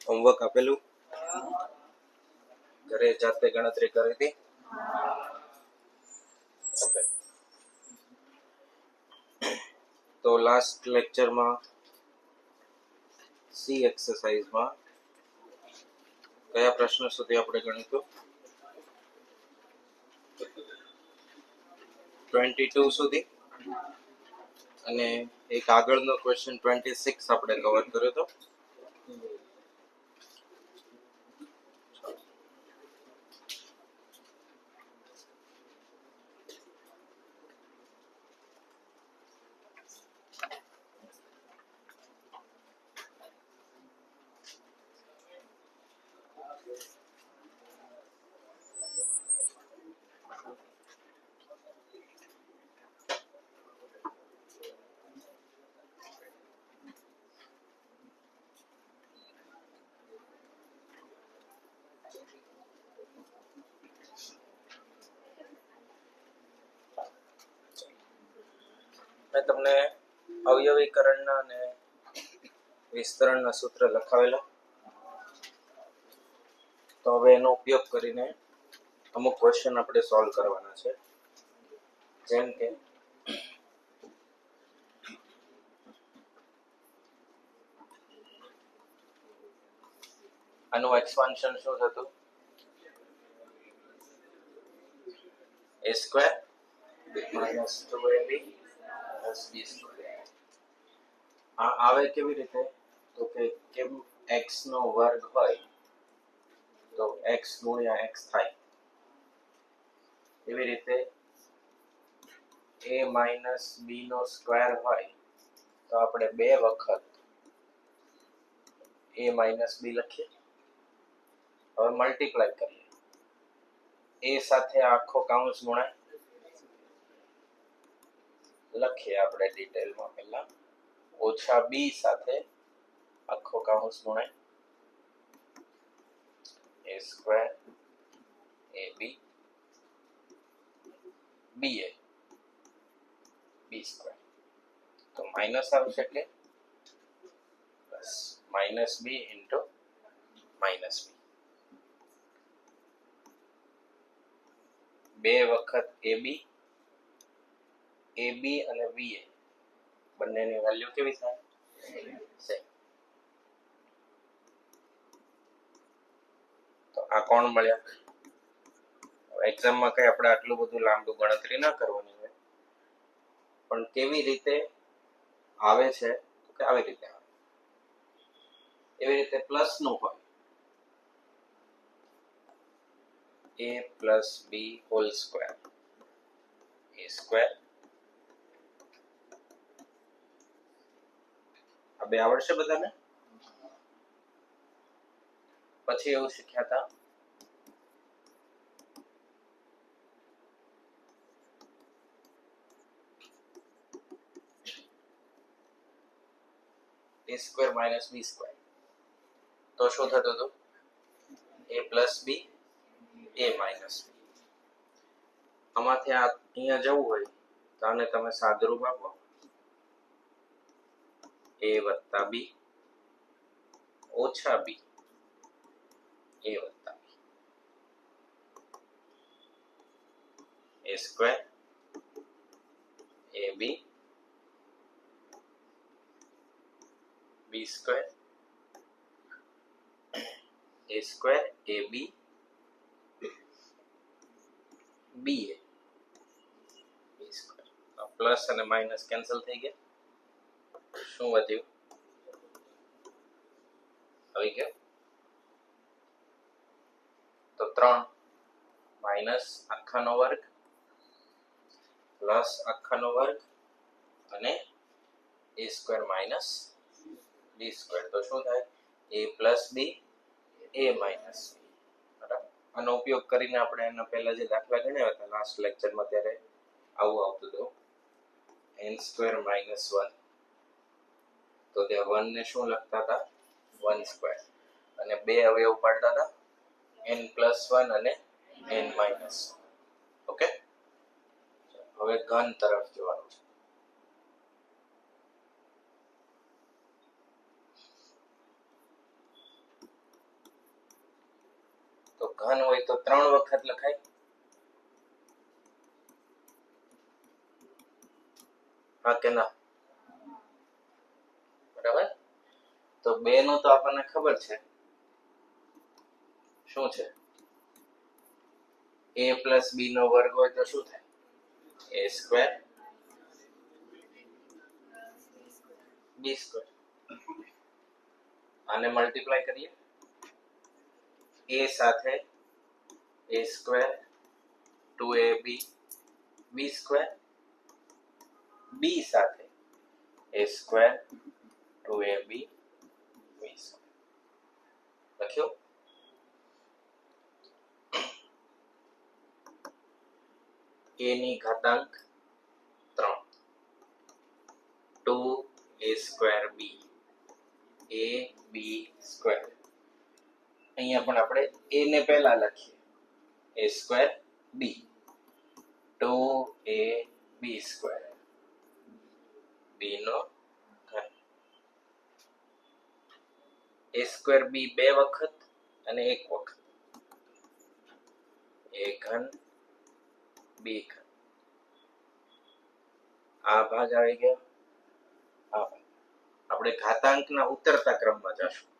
Homework આપેલું ઘરે જાતે ગણતરી કરી હતી. ઓકે, તો લાસ્ટ લેક્ચરમાં સી એક્સરસાઇઝમાં કયા પ્રશ્ન સુધી આપણે ગણ્યું હતું? 22 સુધી, અને એક આગળનો ક્વેશ્ચન 26 આપણે કવર કર્યો હતો. મેં તમને અવયવીકરણના અને વિસ્તરણના સૂત્ર લખાવેલા, તો હવે એનો ઉપયોગ કરીને અમુક ક્વેશ્ચન આપણે સોલ્વ કરવાના છે. જેમ કે આનું એક્સપાન્શન શું થતું? a square minus 2ab plus b square. આ આવે કેવી રીતે? તો કે કેમ x નો વર્ગ હોય તો x ગુણ્યા x થાય. એવી રીતે a માઇનસ b નો સ્ક્વેર હોય તો આપણે 2 વખત a માઇનસ b લખીએ. હવે મલ્ટીપ્લાય કરીએ. a સાથે આખો કૌંસ ગુણાય, લખીએ આપણે ડિટેલમાં પહેલા. ઓછા b સાથે આખો કૌંસ ગુણાય, a square ab ba b square. તો માઇનસ આવશે એટલે plus minus b into minus b. 2 વખત ab અને ba બંનેની વેલ્યુ કેવી થાય? સેમ. તો આ કોણ મળ્યા? એક્ઝામમાં કઈ આપણે આટલું બધું લાંબુ ગણતરી ના કરવાની હોય, પણ કેવી રીતે આવે છે કે આવી રીતે આવે. એવી રીતે પ્લસ નું હોય, a plus b whole square a square. આ બે આવડશે બધાને? પછી એવું શીખ્યા હતા a square minus b square. તો શું થતું હતું? a plus b a minus b. આમાંથી અહીંયા જવું હોય તો આને તમે સાદુરૂપ આપો, a વત્તા b ઓછા b a વત્તા b. a square ab b square a square ab ba b square. Plus અને માઇનસ કેન્સલ થઈ ગયા. શું વધ્યું? આવી ગયો. તો 3 માઇનસ આખાનો વર્ગ પ્લસ આખાનો વર્ગ અને a square minus b square. તો શું થાય? a plus b a minus b. બરાબર. આનો ઉપયોગ કરીને આપણે એના પહેલા જે દાખલા ગણ્યા હતા લાસ્ટ લેક્ચરમાં, ત્યારે આવું આવતું હતું n સ્ક્વેર માઇનસ 1. તો ત્યાં 1 ને શું લખતા હતા? 1 સ્ક્વેર. અને બે અવયવ પાડતા હતા n પ્લસ 1 અને n માઇનસ. ઓકે, હવે ઘન તરફ જવાનું છે. ઘન હોય તો 3 વખત લખાય. હા કે ના? બરાબર. તો 2 નું તો આપણને ખબર છે શું છે, a પ્લસ b નો વર્ગ હોય તો શું થાય? a square b square. આને મલ્ટીપ્લાય કરીએ, a સાથે a square 2ab b square, b સાથે a square 2ab b square. લખ્યું? a ની ઘાતાંક 3 2a square b a b square. અહીંયા પણ આપણે a ને પહેલા લખીએ, a square b 2ab square b નો ઘન. a સ્ક્વેર b 2 વખત અને 1 વખત, a ઘન b ઘન. આ ભાગ આવી ગયો. આ ભાગ આપણે ઘાતાંકના ઉતરતા ક્રમમાં જશું.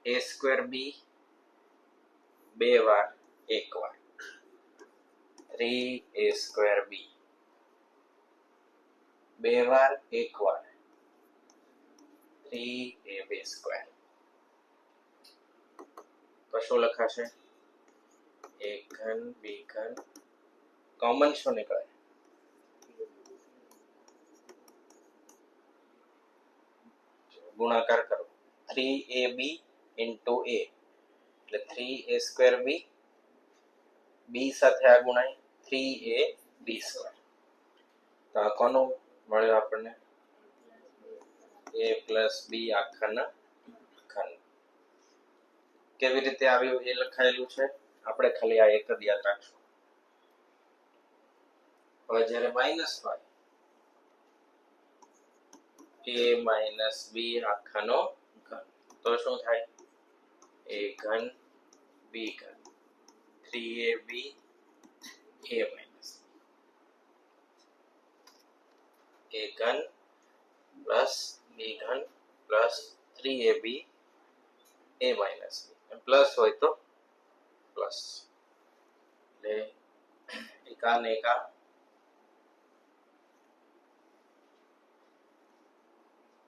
a સ્ક્વેર b 2 વાર 1 વાર 3a સ્ક્વેર b 2 વાર 1 વાર 3ab સ્ક્વેર. તો શું લખાશે? a ઘન b ઘન, કોમન શું નીકળે? ગુણાકાર કરો, 3ab into a એટલે 3a સ્ક્વેર b, b સાથે આ ગુણાય 3ab સ્ક્વેર. તો આ કોનું મળ્યું આપણને? a પ્લસ b આખાના ઘન. કેવી રીતે આવ્યું એ લખાયેલું છે, આપણે ખાલી આ એક જ યાદ રાખશું. હવે જ્યારે માઇનસ હોય, a માઇનસ b આખાનો ઘન, તો શું થાય? a ઘન b ઘન 3ab a માઇનસ a ઘન પ્લસ b ઘન plus 3ab a minus plus હોય તો પ્લસ, એટલે એકા ને એકા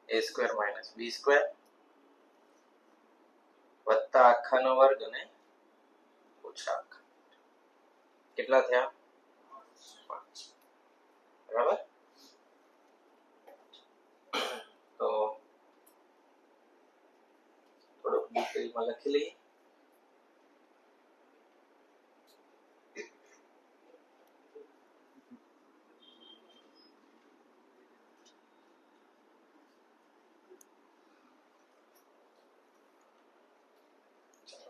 a square minus b square વત્તા આખાનો વર્ગ અને ઓછા આખા. કેટલા થયા? 5. બરાબર. તો થોડુંક ડિટેલમાં લખી લઈએ.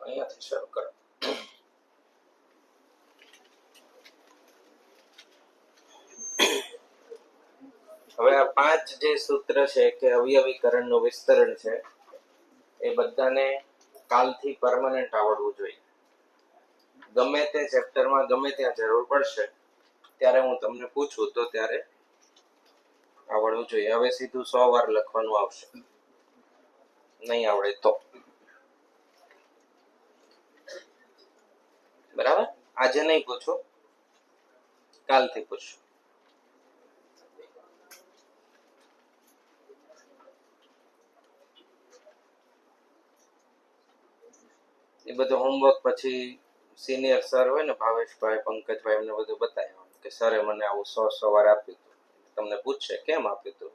અહીંયાથી શરૂ કરો. હવે આ 5 જે સૂત્ર છે કે અવયવીકરણનું વિસ્તરણ છે, એ બધાને કાલથી પરમનન્ટ આવડવું જોઈએ. ગમે તે ચેપ્ટરમાં ગમે ત્યાં જરૂર પડશે ત્યારે હું તમને પૂછું તો ત્યારે આવડવું જોઈએ. હવે સીધું 100 વાર લખવાનું આવશે, નહીં આવડે તો. બરાબર. આજે નહીં પૂછો, કાલથી પૂછો. એ બધું હોમવર્ક પછી સિનિયર સર હોય ને, ભાવેશભાઈ, પંકજભાઈ, એમને બધું બતાવ્યું કે સરે મને આવું 100 વાર આપ્યું હતું. તમને પૂછશે કેમ આપ્યું હતું.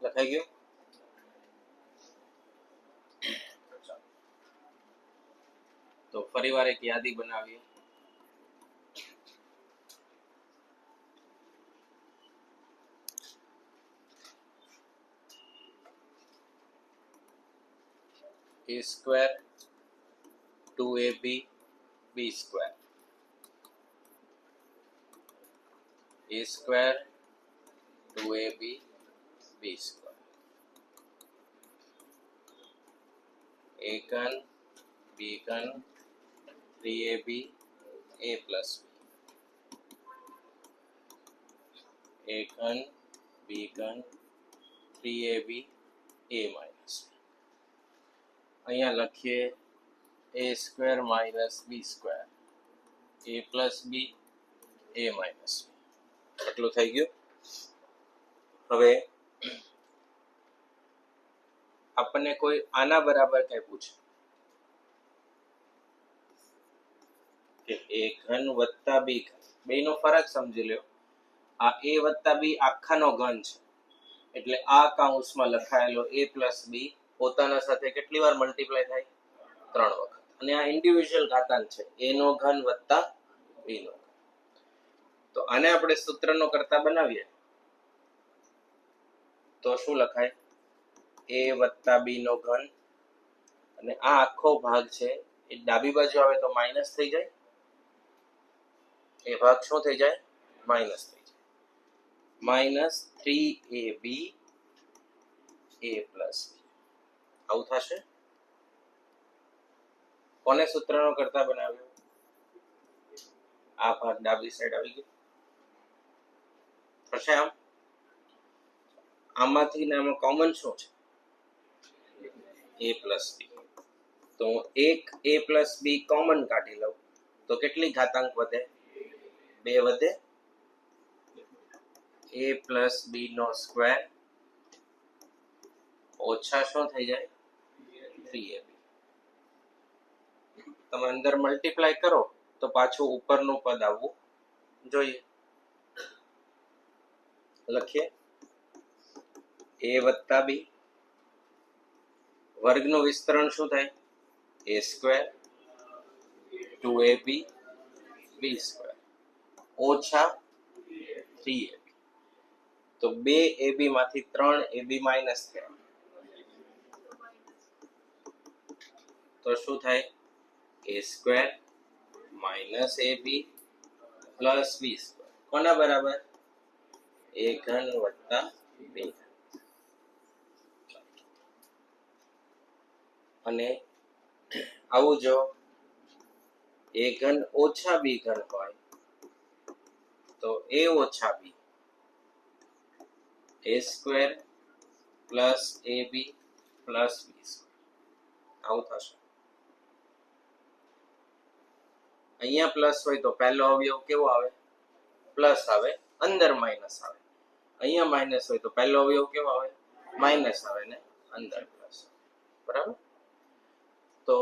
લખાઈ ગયું? તો ફરીવાર એક યાદી બનાવીએ. a square 2ab b square a square 2ab b square a घन b घन 3ab a plus b a घन b घन 3ab a minus b. અહીંયા લખીએ a square minus b square a plus b a minus b. એટલું થઈ ગયું. હવે આપણને કોઈ આના બરાબર કઈ પૂછે કે a ઘન વત્તા b ઘન, બેનો ફરક સમજી લ્યો. આ a વત્તા b આખાનો ઘન છે એટલે આ કૌંસમાં લખાયેલો a plus b પોતાના સાથે કેટલી વાર મલ્ટીપ્લાય થાય? 3 વખત. અને આ ઇન્ડિવિડ્યુઅલ ઘાતાંક છે, a નો ઘન વત્તા b નો ઘન. તો આને આપણે સૂત્રનો કરતા બનાવીએ તો શું લખાય? a વત્તા b નો ઘન, અને આ આખો ભાગ છે એ ડાબી બાજુ આવે તો માઇનસ થઈ જાય. એ ભાગ શું થઈ જાય? માઇનસ થઈ જાય. Minus 3ab a plus b. આવું થશે. કોને સૂત્રનો કરતા બનાવ્યો? આ ભાગ ડાબી સાઈડ આવી ગયો. થશે આમ. આમાંથી ને આમાં કોમન શું છે? a plus b. તો એક a plus b કોમન કાઢી લઉં તો કેટલી ઘાતાંક વધે? 2 વધે. a plus b નો સ્ક્વેર ઓછા શું થઈ જાય? 3ab. તમે અંદર મલ્ટીપ્લાય કરો તો પાછું ઉપરનું પદ આવવું જોઈએ. લખીએ a વત્તા b, વર્ગનું વિસ્તરણ શું થાય? a square 2ab b square ઓછા 3ab. તો 2ab માંથી 3ab માઇનસ થયા તો શું થાય? a square minus ab plus b square. કોના બરાબર? a ઘન વત્તા b ઘન. અને આવું જો a ઘન ઓછા b ઘન હોય તો a ઓછા b a square plus ab plus b square. આવું થશે. અહીંયા પ્લસ હોય તો પહેલો અવયવ કેવો આવે? પ્લસ આવે, અંદર માઇનસ આવે. અહીંયા માઇનસ હોય તો પહેલો અવયવ કેવો આવે? માઇનસ આવે ને અંદર પ્લસ. બરાબર. તો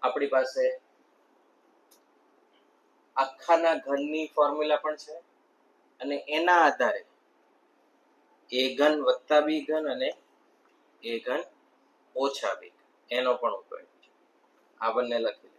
આપણી પાસે આખાના ઘનની ફોર્મ્યુલા પણ છે અને એના આધારે a ઘન વત્તા b ઘન અને a ઘન ઓછા b એનો પણ ઉપયોગ છે. આ બંને લખી દો.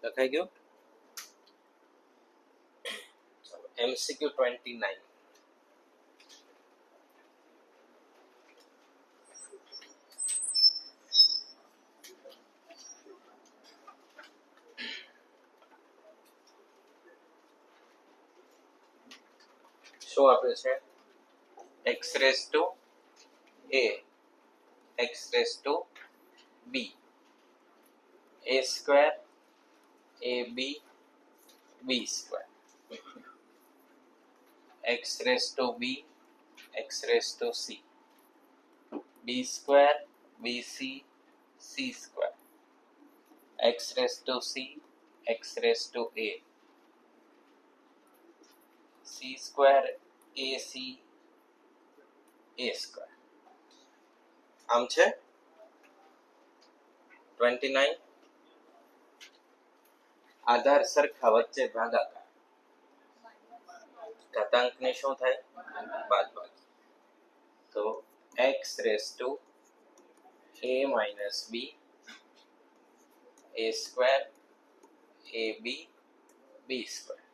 લખાઈ ગયું. MCQ 29. શું આપ્યું છે? x raised to a, x raised to b, a square, ab, b square, x raised to b, x raised to c, b square, bc, c square, x raised to c, x raised to a, c square, ac, a square. આમ છે 29. આધાર સરખા વચ્ચે ભાગાકાર. ઘાતાંકને શું થાય? બાદબાકી. તો x raised to a minus b, a square, ab, b square,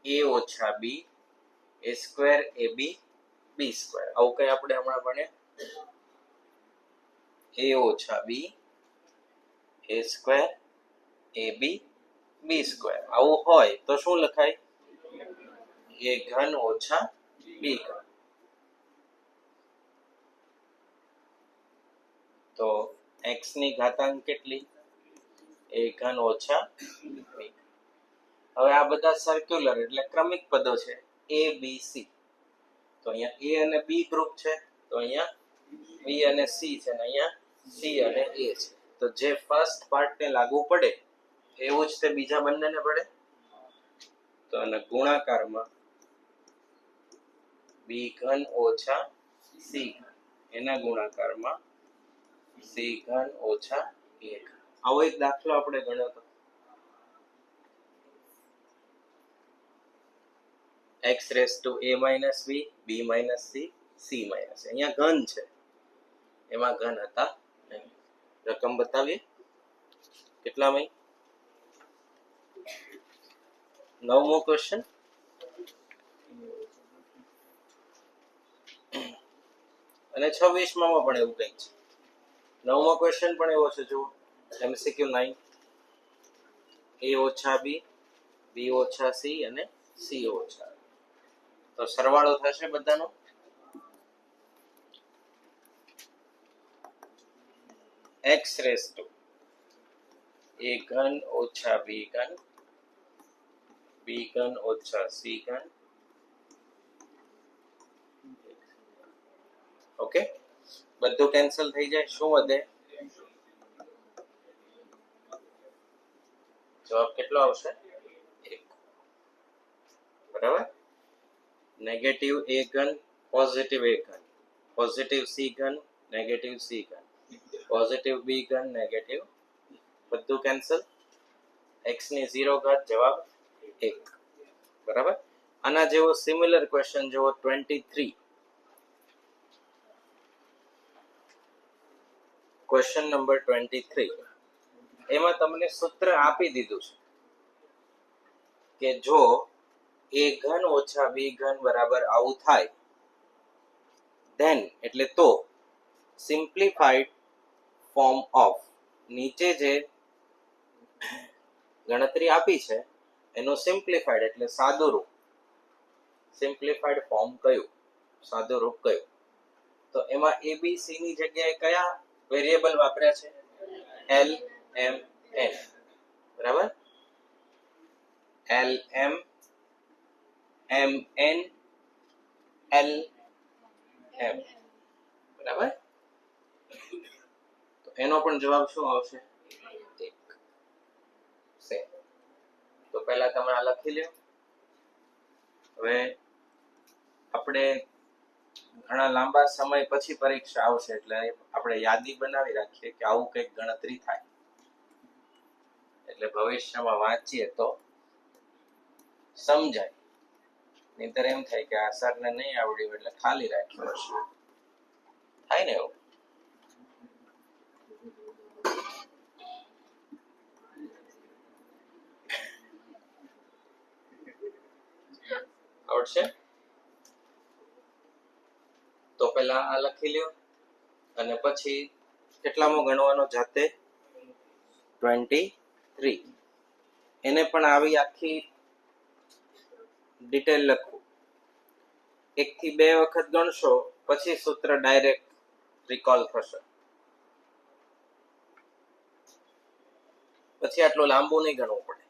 a ઓછા b, a square, ab, b square. આવું કઈ આપણે હમણાં ભણ્યા? a ઓછા b, a square, ab, b square. આવું હોય તો શું લખાય? a ઘન ઓછા b ઘન. તો x ની ઘાતાંક કેટલી? a ઘન ઓછા b. હવે આ બધા સર્ક્યુલર એટલે ક્રમિક પદો છે, a b c. તો અહીંયા a અને b ગ્રુપ છે, તો અહીંયા b અને c છે, ને અહીંયા c અને a છે. તો જે ફર્સ્ટ પાર્ટને લાગુ પડે એવું જ તે બીજા બંનેને પડે. તો આના ગુણાકારમાં b ઘન ઓછા c ઘન, એના ગુણાકારમાં c ઘન ઓછા a ઘન. આવો એક દાખલો આપણે ગણ્યો હતો. x raised to a minus b, b minus c, c minus. અહીંયા ઘન છે, એમાં ઘન હતા નહીં. રકમ બતાવીએ કેટલામાં? 9મો ક્વેશ્ચન. અને 26માં પણ એવું કંઈક છે. 9મો ક્વેશ્ચન પણ એવો છે. જુઓ MCQ 9. a ઓછા b, b ઓછા c અને c ઓછા. તો સરવાળો થશે બધાનો. x raised to a ઘન ઓછા b ઘન, b ઘન ઓછા c ઘન. ઓકે, બધું કેન્સલ થઈ જાય. શું વધે? જવાબ કેટલો આવશે? 1. બરાબર. નેગેટિવ a ઘન, પોઝિટિવ a ઘન, પોઝિટિવ c ઘન, નેગેટિવ c ઘન, પોઝિટિવ b ઘન, નેગેટિવ, બધું કેન્સલ. x ની 0 ઘાત, જવાબ 1. બરાબર. આના જેવો સિમિલર ક્વેશ્ચન જેવો 23. Question number 23. એમાં તમને સૂત્ર આપી દીધું છે કે જો a ઘન ઓછા b ઘન બરાબર આવું થાય, ધેન એટલે તો સિમ્પ્લિફાઈડ ફોર્મ ઓફ, નીચે જે ગણતરી આપી છે એનું સિમ્પ્લિફાઈડ એટલે સાદું રૂપ. સિમ્પ્લિફાઈડ ફોર્મ કયું? સાદું રૂપ કયું? તો એમાં a b c ની જગ્યાએ કયા વેરિયેબલ વાપર્યા છે? l m n. બરાબર. l m m n l m. બરાબર. તો એનો પણ જવાબ શું આવશે? 1. તો પહેલા તમે આ લખી લ્યો. હવે આપણે ઘણા લાંબા સમય પછી પરીક્ષા આવશે એટલે આપણે યાદી બનાવી રાખીએ કે આવું કંઈક ગણતરી થાય, એટલે ભવિષ્યમાં વાંચીએ તો સમજાય. નહીંતર એમ થાય કે આ સરને નહીં આવડ્યું એટલે ખાલી રાખ્યું હશે. થાય ને એવું. આવડશે? તો પહેલા આ લખી લ્યો અને પછી કેટલામો ગણવાનો જાતે? 23. એને પણ આવી આખી ડિટેલ લખવું. 1 થી 2 વખત ગણશો પછી સૂત્ર ડાયરેક્ટ રિકોલ થશે. પછી આટલું લાંબુ નહીં ગણવું પડે.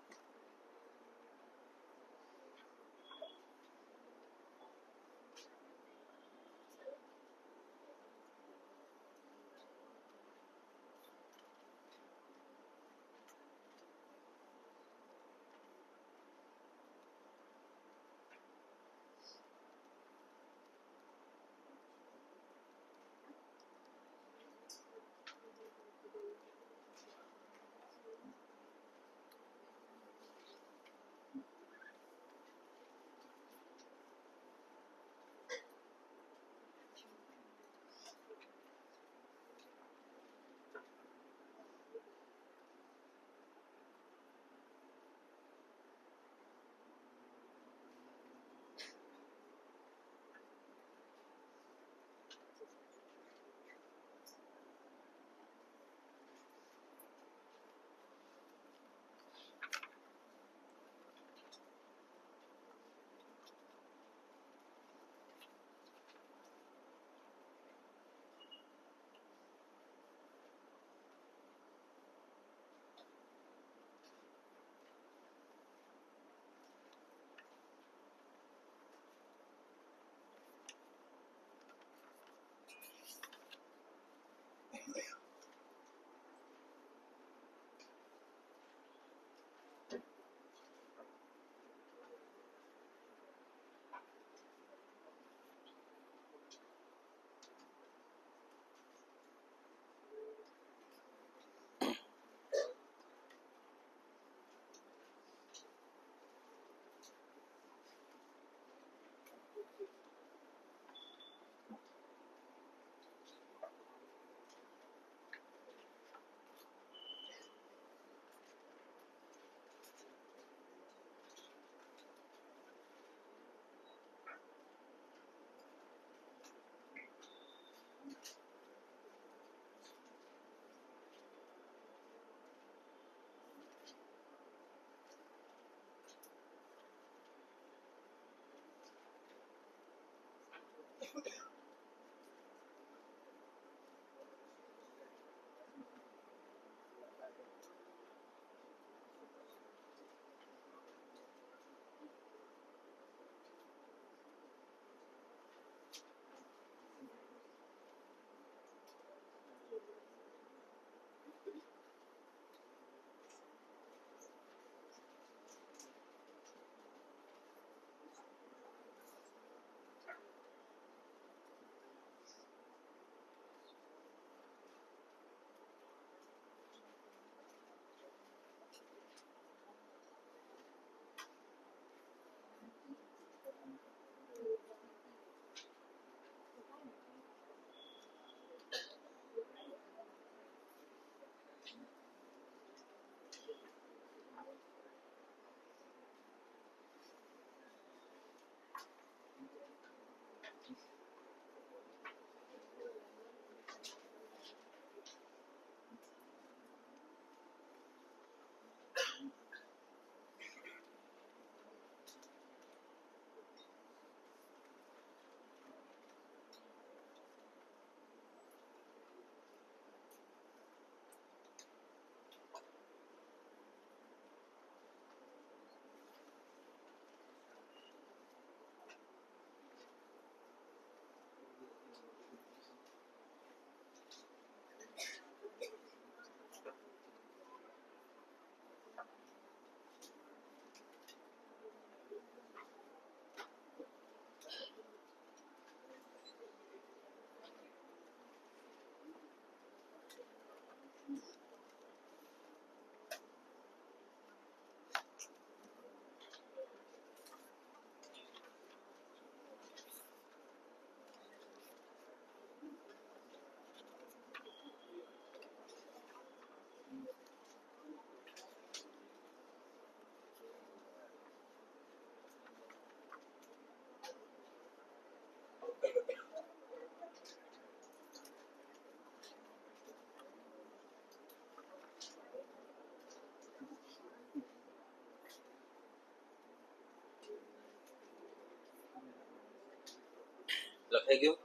થઈ ગયું.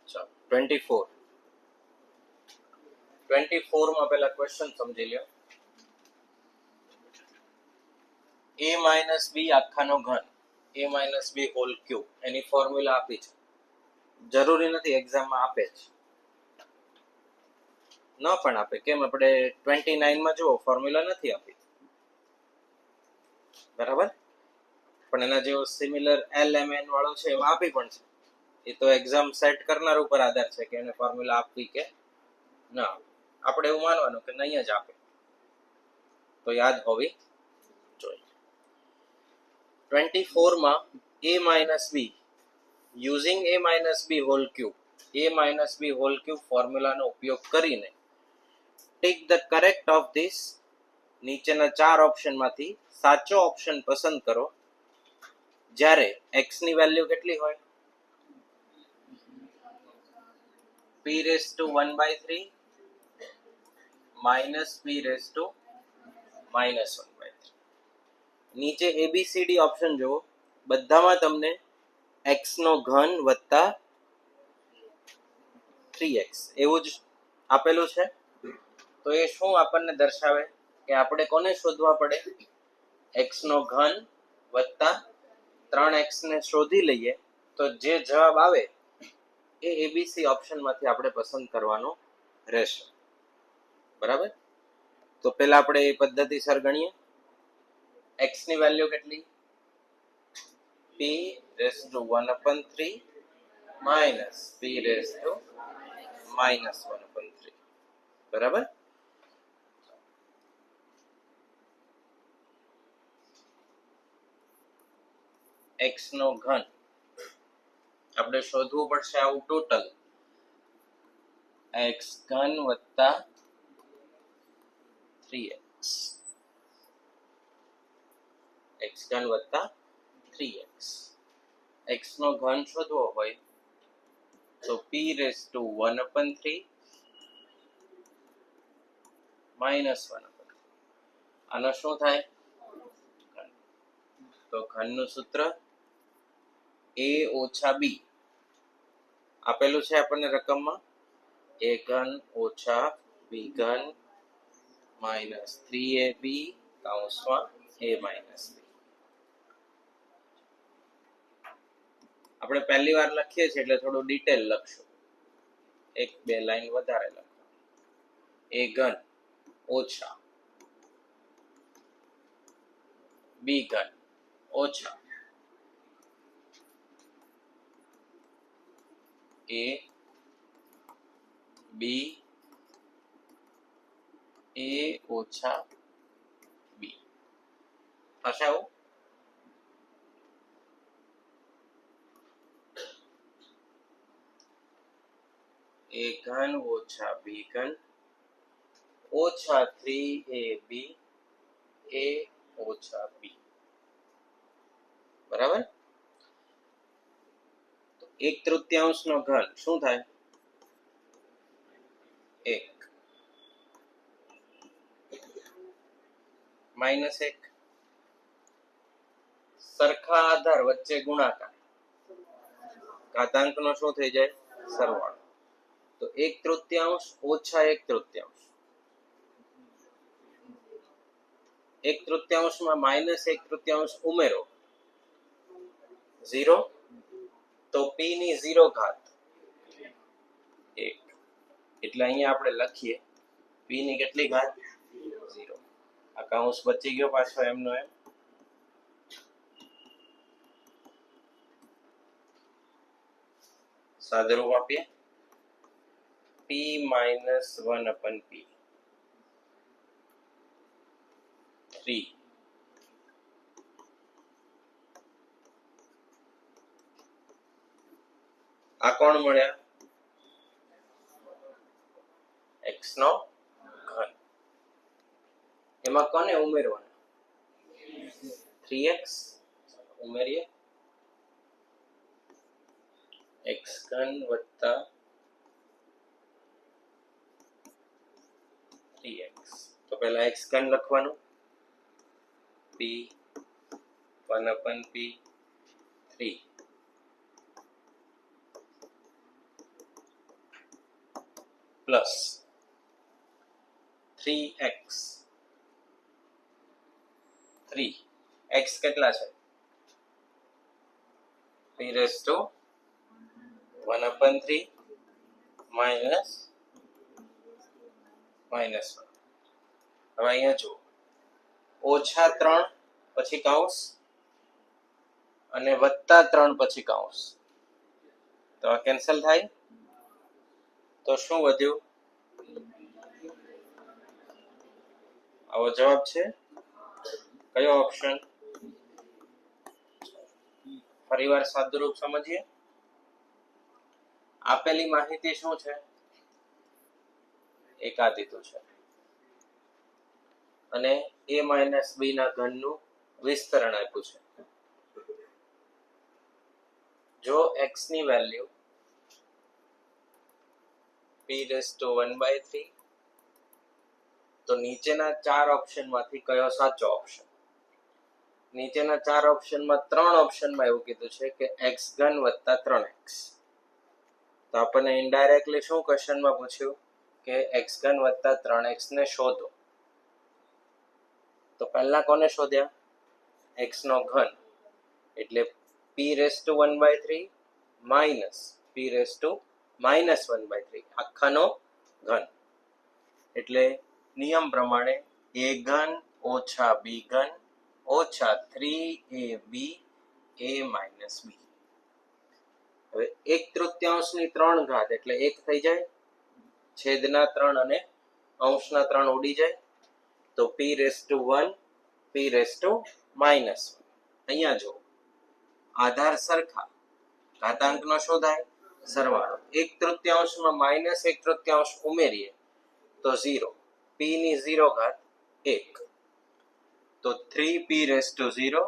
ચાલો 24 માં પહેલા ક્વેશ્ચન સમજી લ્યો. a માઇનસ બી આખાનો ઘન a minus B whole cube એની ફોર્મ્યુલા આપી છે. જરૂરી નથી એક્ઝામમાં આપે જ ન પણ આપે. કેમ આપણે 29 માં જુઓ ફોર્મ્યુલા નથી આપી, બરાબર, પણ એના જેવો સિમિલર LMN વાળો છે એમાં આપી પણ છે. એ તો એક્ઝામ સેટ કરનાર ઉપર આધાર છે કે એને ફોર્મ્યુલા આપવી કે ના. આપણે એવું માનવાનું કે નહીં જ આપે, તો યાદ હોવી જોઈએ. 24 માં a minus B using a minus B whole cube a minus B whole cube ફોર્મ્યુલાનો ઉપયોગ કરીને take the correct of this. નીચેના 4 ઓપ્શનમાંથી સાચો ઓપ્શન પસંદ કરો જ્યારે x ની વેલ્યુ કેટલી હોય? p raised to 1/3 minus p raised to -1/3. નીચે ABCD ઓપ્શન જુઓ, બધામાં તમને x નો ઘન વત્તા 3x એવું જ આપેલું છે. તો એ શું આપણને દર્શાવે કે આપણે કોને શોધવા પડે? x નો ઘન વત્તા 3x ને શોધી લઈએ તો જે જવાબ આવે એ ABC ઓપ્શનમાંથી આપણે પસંદ કરવાનો રહેશે, બરાબર. તો પહેલા આપણે એ પદ્ધતિસર ગણીએ. x ની વેલ્યુ કેટલી? p raised to 1/3 minus p raised to -1/3, બરાબર. x નો ઘન આપણે શોધવું પડશે આવું ટોટલ x ઘન વત્તા 3x, x ઘન વત્તા 3x. x નો ઘન શોધવો હોય તો p raised to 1/3 -1/3. આનો શું થાય? તો ઘનનું સૂત્ર a ઓછા b આપેલું છે આપણને રકમમાં. a ઘન ઓછા b ઘન માઇનસ 3ab કૌંસમાં a માઇનસ b. આપણે પહેલી વાર લખીએ છીએ એટલે થોડું ડિટેલ લખશું, 1-2 લાઈન વધારે લખો. a ઘન ઓછા b ઘન ઓછા a b a ઓછા b થશે આવું. a ઘન ઓછા b ઘન ઓછા 3ab a ઓછા b, બરાબર. 1/3 નો ઘન શું થાય? 1 -1. સરખા આધાર વચ્ચે ગુણાકાર, ઘાતાંકનો શું થઈ જાય? સરવાળો. તો 1/3 ઓછા 1/3. 1/3 માં -1/3 ઉમેરો 0, તો p ની 0 ઘાત 1. એટલે અહીંયા આપણે લખીએ p ની કેટલી ઘાત? 0. આ કૌંસ બચી ગયો પાછો એમનો એમ. સાદુરૂપ આપીએ p -1/p 3. આ કોણ મળ્યા? x નો ઘન. એમાં કોને ઉમેરવાના? 3x ઉમેરીએ. x ઘન વત્તા 3x. તો પહેલા x ઘન લખવાનું, p 1/p 3 plus 3x 3x કેટલા છે p raise to 1/3 minus minus 1. હવે અહીંયા જુઓ -3 પછી કૌંસ અને +3 પછી કૌંસ, તો આ કેન્સલ થાય. તો શું વધ્યું? આવો જવાબ છે. કયો ઓપ્શન? ફરીવાર સાદુરૂપ સમજીએ. આપેલી માહિતી શું છે? એકાદિતું છે અને a - b ના ઘનનું વિસ્તરણ આપ્યું છે. જો x ની વેલ્યુ p⁻⁴ તો નીચેના 4 ઓપ્શનમાંથી કયો સાચો ઓપ્શન? નીચેના 4 ઓપ્શનમાં 3 ઓપ્શનમાં એવું કીધું છે કે x3 + 3x. તો આપણને ઇનડાયરેક્ટલી શું ક્વેશ્ચનમાં પૂછ્યું કે x3 + 3x ને શોધો. તો પહેલા કોને શોધ્યા? x નો ઘન એટલે p⁻⁴ માઇનસ p⁻⁻⁻⁴ આખાનો ઘન. એટલે નિયમ પ્રમાણે a ઘન - b ઘન - 3ab a - b. હવે 1/3 3 ઘાત એટલે 1 થઈ જાય, છેદના 3 અને અંશના 3 ઉડી જાય, તો p⁻1 p⁻−1. અહીંયા જો આધાર સરખા, ઘાતાંકનો શું થાય? સરવાળો. 1/3 માં -1/3 ઉમેરીએ તો 0, p ની 0 ઘાત 1, તો 3p⁻0.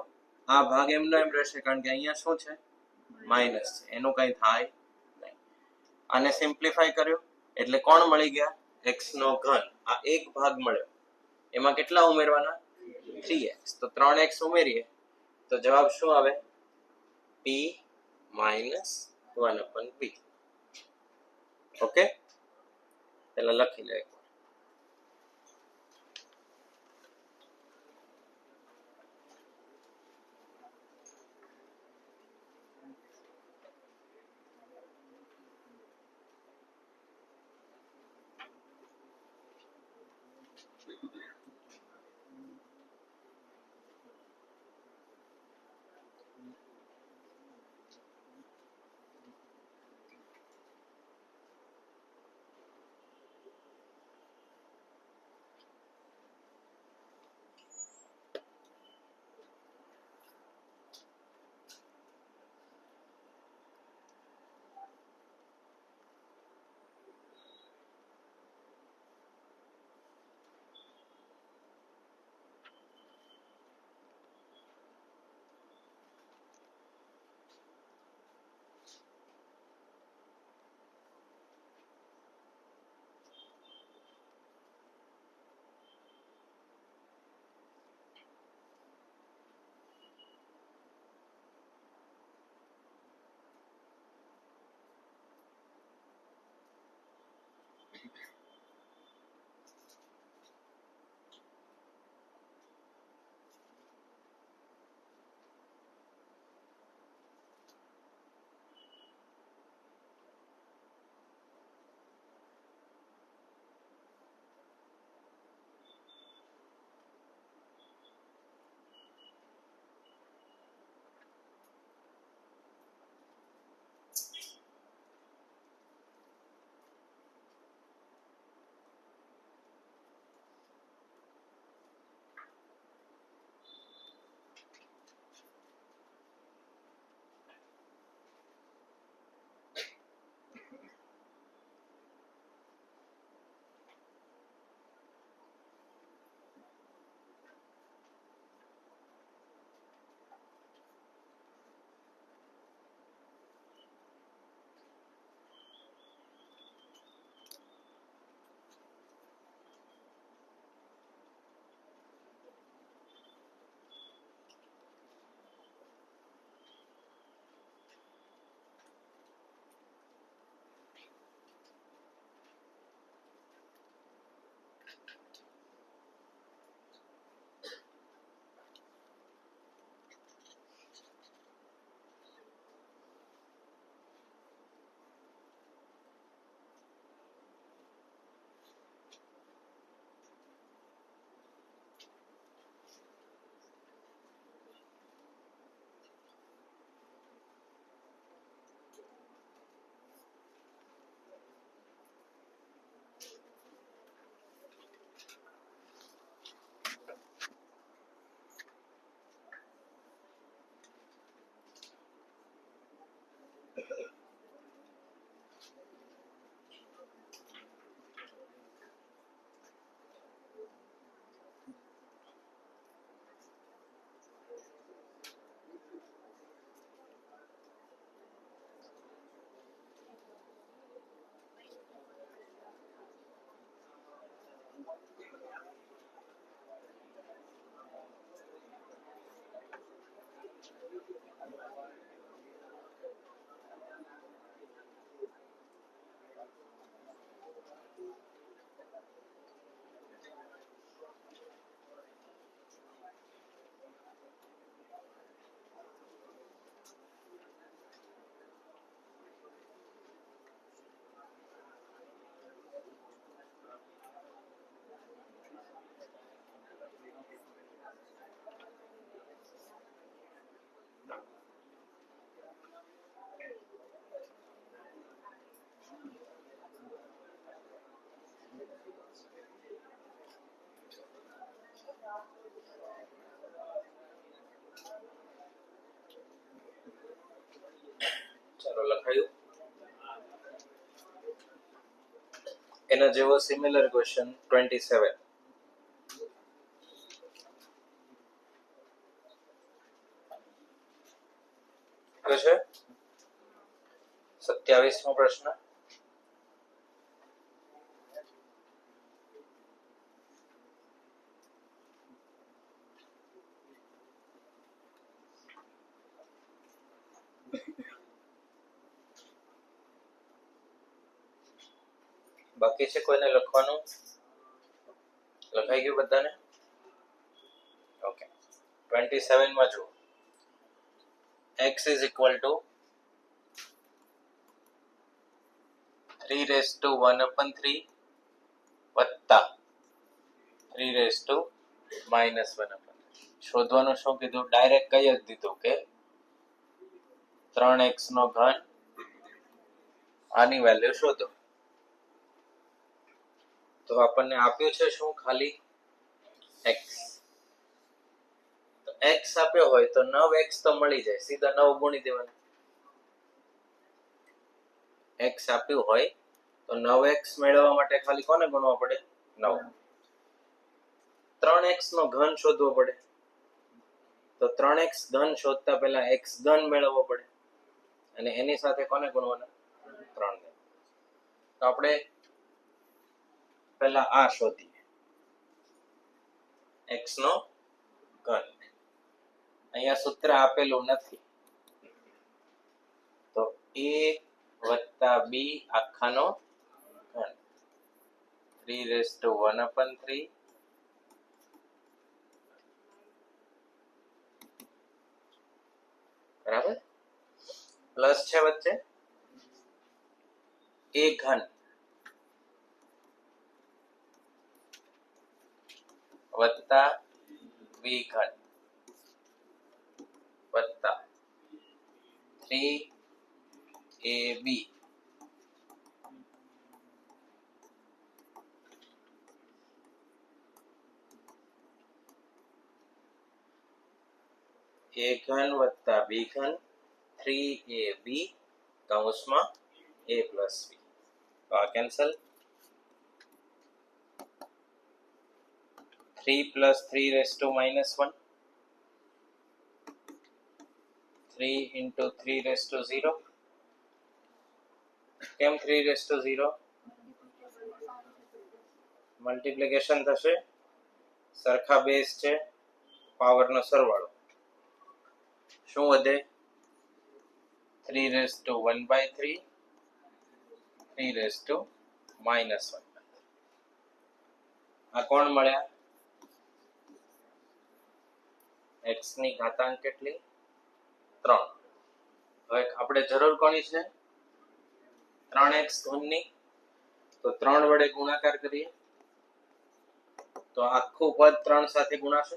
આ ભાગ એમનો એમ રહેશે કારણ કે અહીંયા શું છે? માઇનસ છે, એનું કઈ થાય નહીં. આને સિમ્પ્લિફાય કર્યો એટલે કોણ મળી ગયા? x નો ઘન. આ એક ભાગ મળ્યો, એમાં કેટલા ઉમેરવાના? 3x. તો 3x ઉમેરીએ તો જવાબ શું આવે? p - 1/b. ઓકે, પેલા લખી લે. લખાયું? એના જેવો સિમિલર ક્વેશ્ચન 27 છે 27મો પ્રશ્ન. બાકી છે કોઈને લખવાનું? લખાઈ ગયું બધાને? ઓકે. 27 માં જુઓ. x is equal to 3 raised to 1/3 વત્તા 3 raised to -1/3. શોધવાનું શું કીધું? ડાયરેક્ટ કઈ જ દીધું કે 3x નો ઘન, આની વેલ્યુ શોધો. તો આપણને આપ્યું છે શું? ખાલી x. તો x આપ્યો હોય તો 9x તો મળી જાય, સીધા 9 ગુણી દેવાના. x આપ્યું હોય તો 9x મેળવવા માટે ખાલી કોને ગુણવા પડે? 9. 3x નો ઘન શોધવો પડે, તો 3x ઘન શોધતા પહેલા x ઘન મેળવવો પડે, અને એની સાથે કોને ગુણવાના? 3 ને. તો આપણે પહેલા આ શોધીએ, x નો ઘન. અહીંયા સૂત્ર આપેલું નથી, તો a વત્તા b આખાનો ઘન 3 raised to 1/3 બરાબર. પ્લસ છે વચ્ચે a ઘન વત્તા b ઘન વત્તા 3ab a ઘન વત્તા b ઘન 3ab કૌંસમાં a પ્લસ b. તો આ cancel. 3 plus 3 raised to -1, 3 into 3 raised to 0. કેમ 3 raised to 0? મલ્ટીપ્લિકેશન થશે, સરખા બેઝ છે, પાવરનો સરવાળો. શું વધે? 3 raised to 1/3, 3 raised to -1. આ કોણ મળ્યા? x ની ઘાતાંક કેટલી? 3. હવે આપણે જરૂર કોની છે? 3x ઘનની. તો 3 વડે ગુણાકાર કરીએ તો આખું પદ 3 સાથે ગુણાશે.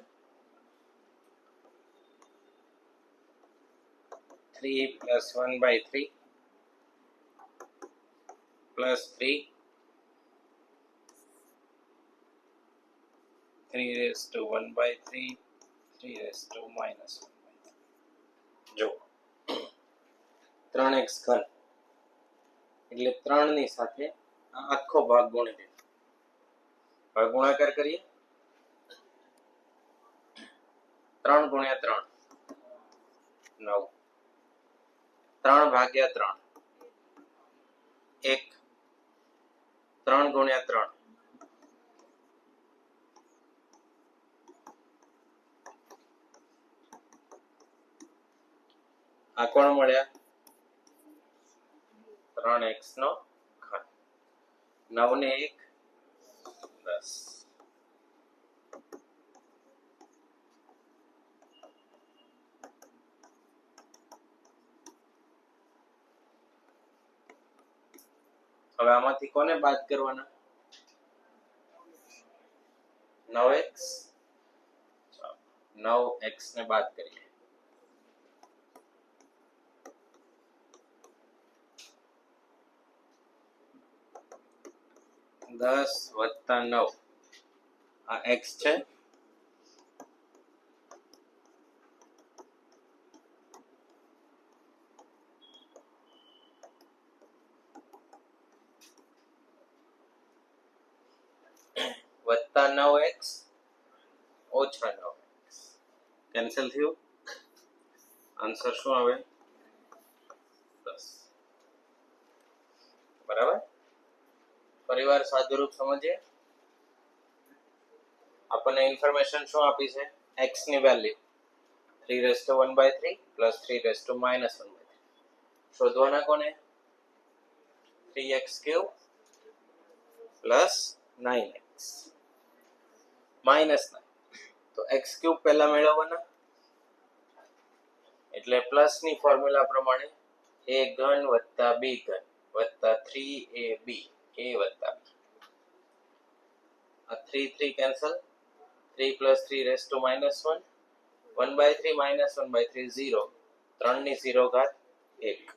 3 plus 1/3 plus 3 raised to 1/3 3 raised to -1. જો 3x ઘન એટલે 3 ની સાથે આ આખો ભાગ ગુણી દે. હવે ગુણાકાર કરીએ. 3 ગુણ્યા 3 9, 3 ભાગ્યા 3 1, 3 ગુણ્યા 3 આ કોણ મળ્યા? 3x નો ઘન. 9 ને 1 10. હવે આમાંથી કોને બાદ કરવાના? 9x. 9x ને બાદ કરીએ. 10 વત્તા 9 આ x છે, વત્તા 9x ઓછા 9x કેન્સલ થયું. આન્સર શું આવે? 10. બરાબર. પરિવાર સાદુરૂપ સમજીએ. આપણને ઇન્ફોર્મેશન શું આપી છે? x ની વેલ્યુ 3^1/3 પ્લસ 3^-1/3 શોધવાના કોને? 3x³ plus 9x minus 9. તો x³ પહેલા મેળવવાના એટલે પ્લસ ની ફોર્મ્યુલા પ્રમાણે a ઘન વત્તા b ઘન વત્તા 3ab a વત્તા b. આ 3 કેન્સલ. 3 + 3^-1 1/3 -1/3 0 3 ની 0 ઘાત 1.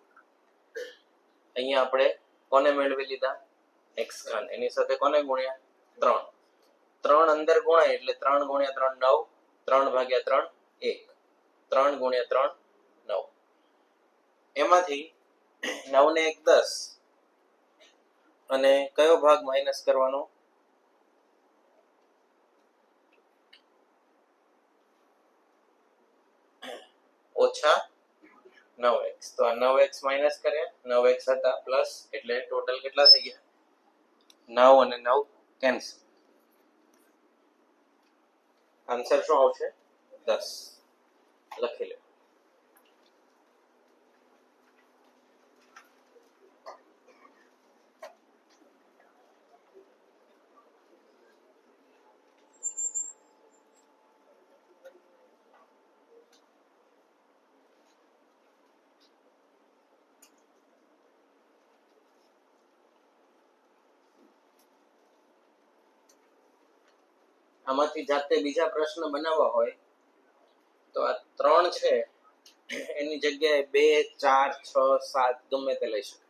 અહીંયા આપણે કોને મેળવી લીધા? x ઘન. એની સાથે કોને ગુણ્યા? 3. 3 અંદર ગુણાય એટલે 3 × 3 9 3/3 1 3 × 3 9. એમાંથી 9 ને 1 10 અને કયો ભાગ માઇનસ કરવાનો? ઓછા 9x. તો આ 9x માઇનસ કર્યા, 9x હતા પ્લસ એટલે ટોટલ કેટલા થઈ ગયા? 9 અને 9 કેન્સલ. આન્સર શું આવશે? 10. લખી લો. આમાંથી જાતે બીજા પ્રશ્ન બનાવવા હોય તો આ 3 છે એની જગ્યાએ 2 4 6 7 ગમે તે લઈ શકો.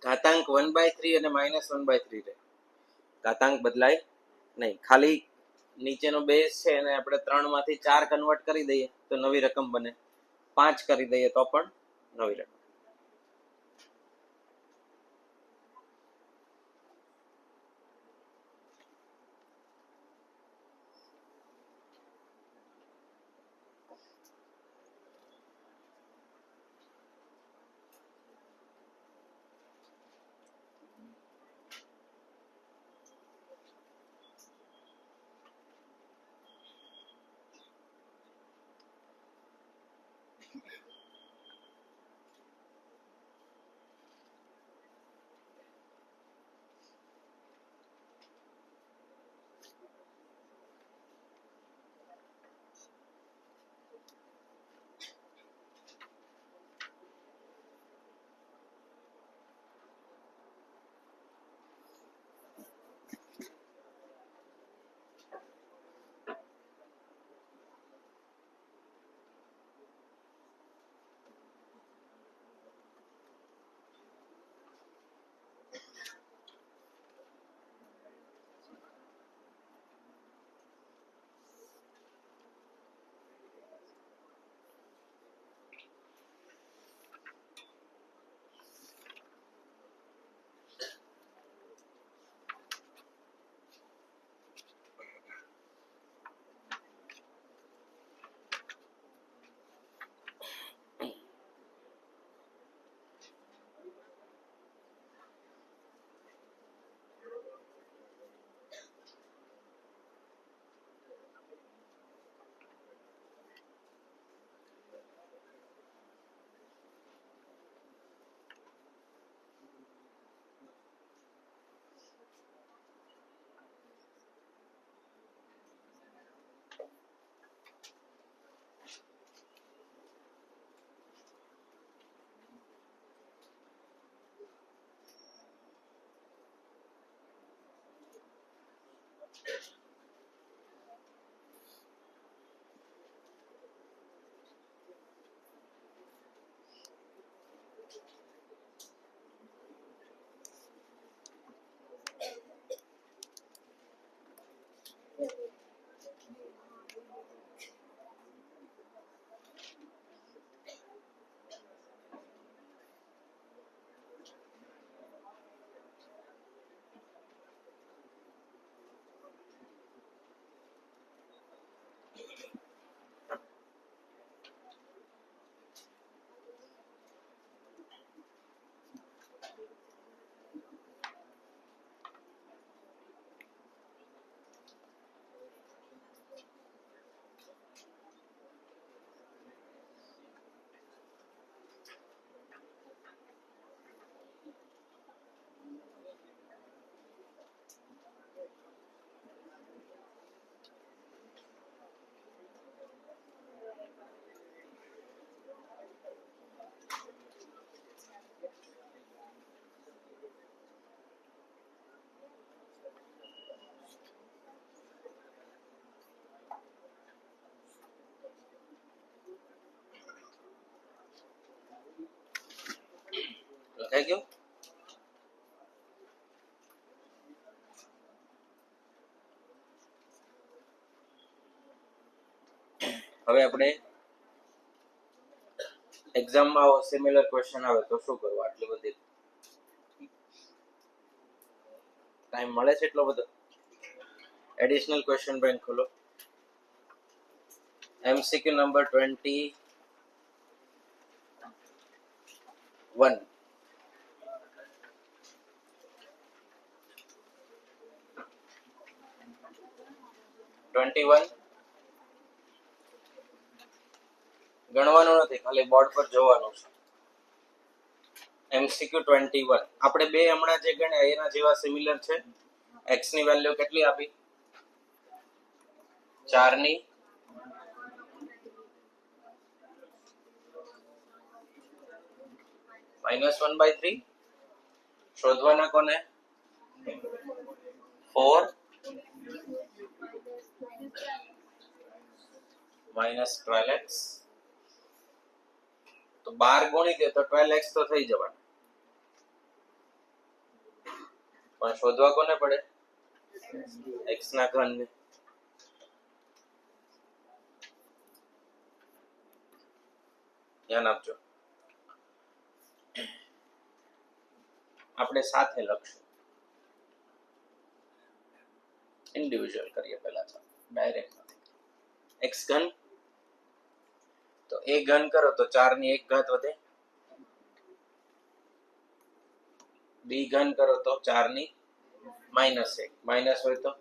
ઘાતાંક 1/3 અને -1/3 રહે. ઘાતાંક બદલાય નહીં. ખાલી નીચેનો બેઝ છે એને આપણે 3 માંથી 4 કન્વર્ટ કરી દઈએ તો નવી રકમ બને. 5 કરી દઈએ તો પણ નવી રકમ. સમજાઈ ગયું? હવે આપણે એક્ઝામમાં આવો સિમિલર ક્વેશ્ચન આવે તો શું કરવું? આટલી બધી ટાઈમ મળે છે એટલો બધો? એડિશનલ ક્વેશ્ચન બેંક ખોલો. MCQ number 21. ગણવાનું નથી, ખાલી બોર્ડ પર જોવાનું છે. MCQ 21. આપણે બે હમણાં જે ગણ્યા એના જેવા સિમિલર છે. x ની વેલ્યુ કેટલી આપી? 4 ની -1/3. શોધવાના કોને? 4 -12x. તો 12 ગુણી દે તો 12x તો થઈ જવાનું, પણ શોધવા કોને પડે? x ના ઘનને. ધ્યાન આપજો. આપણે સાથે લખશું, ઇન્ડિવિજ્યુઅલ કરીએ પહેલા. તો ડાયરેક્ટ x ઘન, તો a ઘન કરો તો 4 ની 1 ઘાત વધે. b ઘન કરો તો 4 ની -1, માઇનસ હોય તો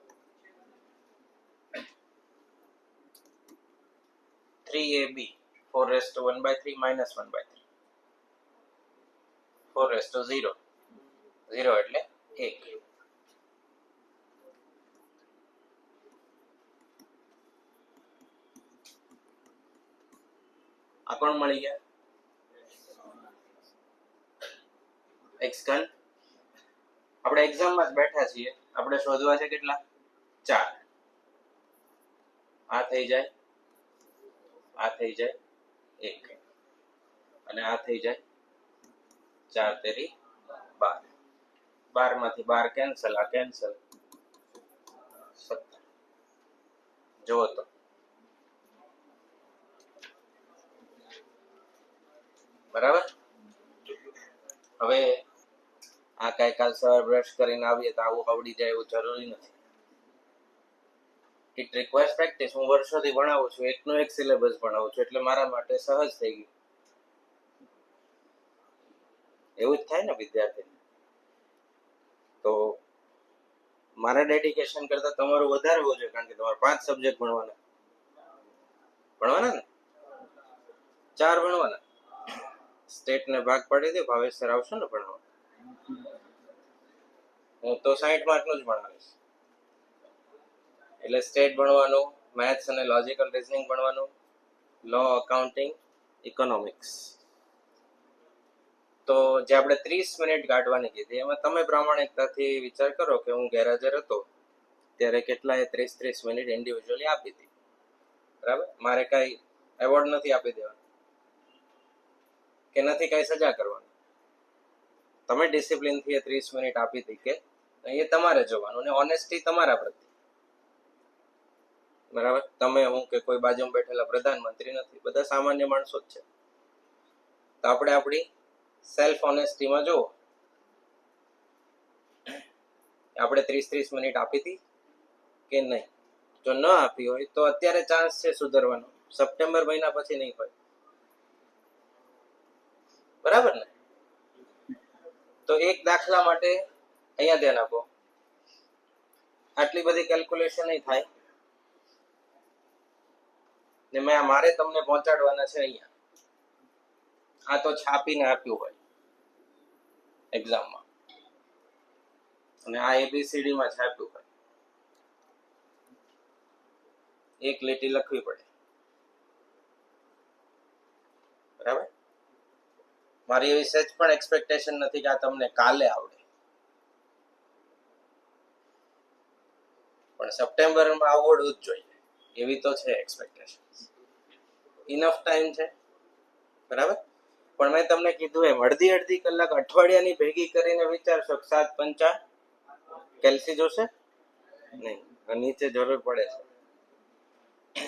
3ab. 4/1/3 -1/3. 4/0. 0 એટલે 1. આ કોણ મળી ગયા? x ઘન. આપણે એક્ઝામમાં જ બેઠા છીએ, આપણે શોધવા છે કેટલા? 4. આ થઈ જાય, આ થઈ જાય 1, અને આ થઈ જાય 4 તેરી 12. 12 માંથી 12 કેન્સલ, આ કેન્સલ, 17. જુઓ તો બરાબર. હવે આ કઈ કાલ સવાર બ્રશ કરીને આવીએ તો આવું આવડી જાય એવું જરૂરી નથી. It requires practice. હું વર્ષોથી ભણાવું છું, એકનો એક સિલેબસ ભણાવું છું, એટલે મારા માટે સહજ થઈ ગયું. એવું જ થાય ને વિદ્યાર્થી. તો મારા ડેડિકેશન કરતા તમારું વધારે હોવું જોઈએ, કારણ કે તમારે 5 સબ્જેક્ટ ભણવાના ને 4 ભણવાના. સ્ટેટ ને ભાગ પાડી દે, ભાવેશ સર આવશે ને ભણવા. હું તો 60 માર્કનું જ ભણાવીશ. એટલે સ્ટેટ ભણવાનું, મેથ્સ અને લોજિકલ રીઝનિંગ ભણવાનું, લો, અકાઉન્ટિંગ, ઇકોનોમિક્સ. તો જે આપણે 30 મિનિટ કાઢવાની કીધી, એમાં તમે પ્રામાણિકતાથી વિચાર કરો કે હું ગેરહાજર હતો ત્યારે કેટલાએ 30 મિનિટ ઇન્ડિવિજ્યુઅલી આપી હતી. બરાબર. મારે કઈ એવોર્ડ નથી આપી દેવાનો કે નથી કઈ સજા કરવાની. તમે ડિસિપ્લિનથી 30 મિનિટ આપી હતી કે એ તમારે જોવાનું, અને ઓનેસ્ટી તમારા પ્રત્યે. બરાબર. તમે, હું કે કોઈ બાજુમાં બેઠેલા પ્રધાનમંત્રી નથી, બધા સામાન્ય માણસો જ છે. તો આપણે આપણી સેલ્ફ ઓનેસ્ટીમાં જુઓ, આપણે 30 મિનિટ આપી હતી કે નહીં. જો ન આપી હોય તો અત્યારે ચાન્સ છે સુધરવાનો, સપ્ટેમ્બર મહિના પછી નહીં હોય. બરાબર ને? તો એક દાખલા માટે અહીંયા ધ્યાન આપો. આટલી બધી કેલ્ક્યુલેશન નહીં થાય ને મારે તમને પહોંચાડવાના છે અહીંયા. આ તો છાપીને આપ્યું હોય એક્ઝામમાં, અને આ ABCD માં છાપ્યું હોય. એક લીટી લખવી પડે. બરાબર. મારી એવી સહેજ પણ એક્સપેક્ટેશન નથી કે આ તમને કાલે આવડે, પણ સપ્ટેમ્બરમાં આવડવું જ જોઈએ એવી તો છે એક્સપેક્ટેશન. ઇનફ ટાઈમ છે. બરાબર. પણ મેં તમને કીધું એમ અડધી અડધી કલાક અઠવાડિયાની ભેગી કરીને વિચારશો 7 પંચા કેલ્સી જોશે નહીં, નીચે જરૂર પડે છે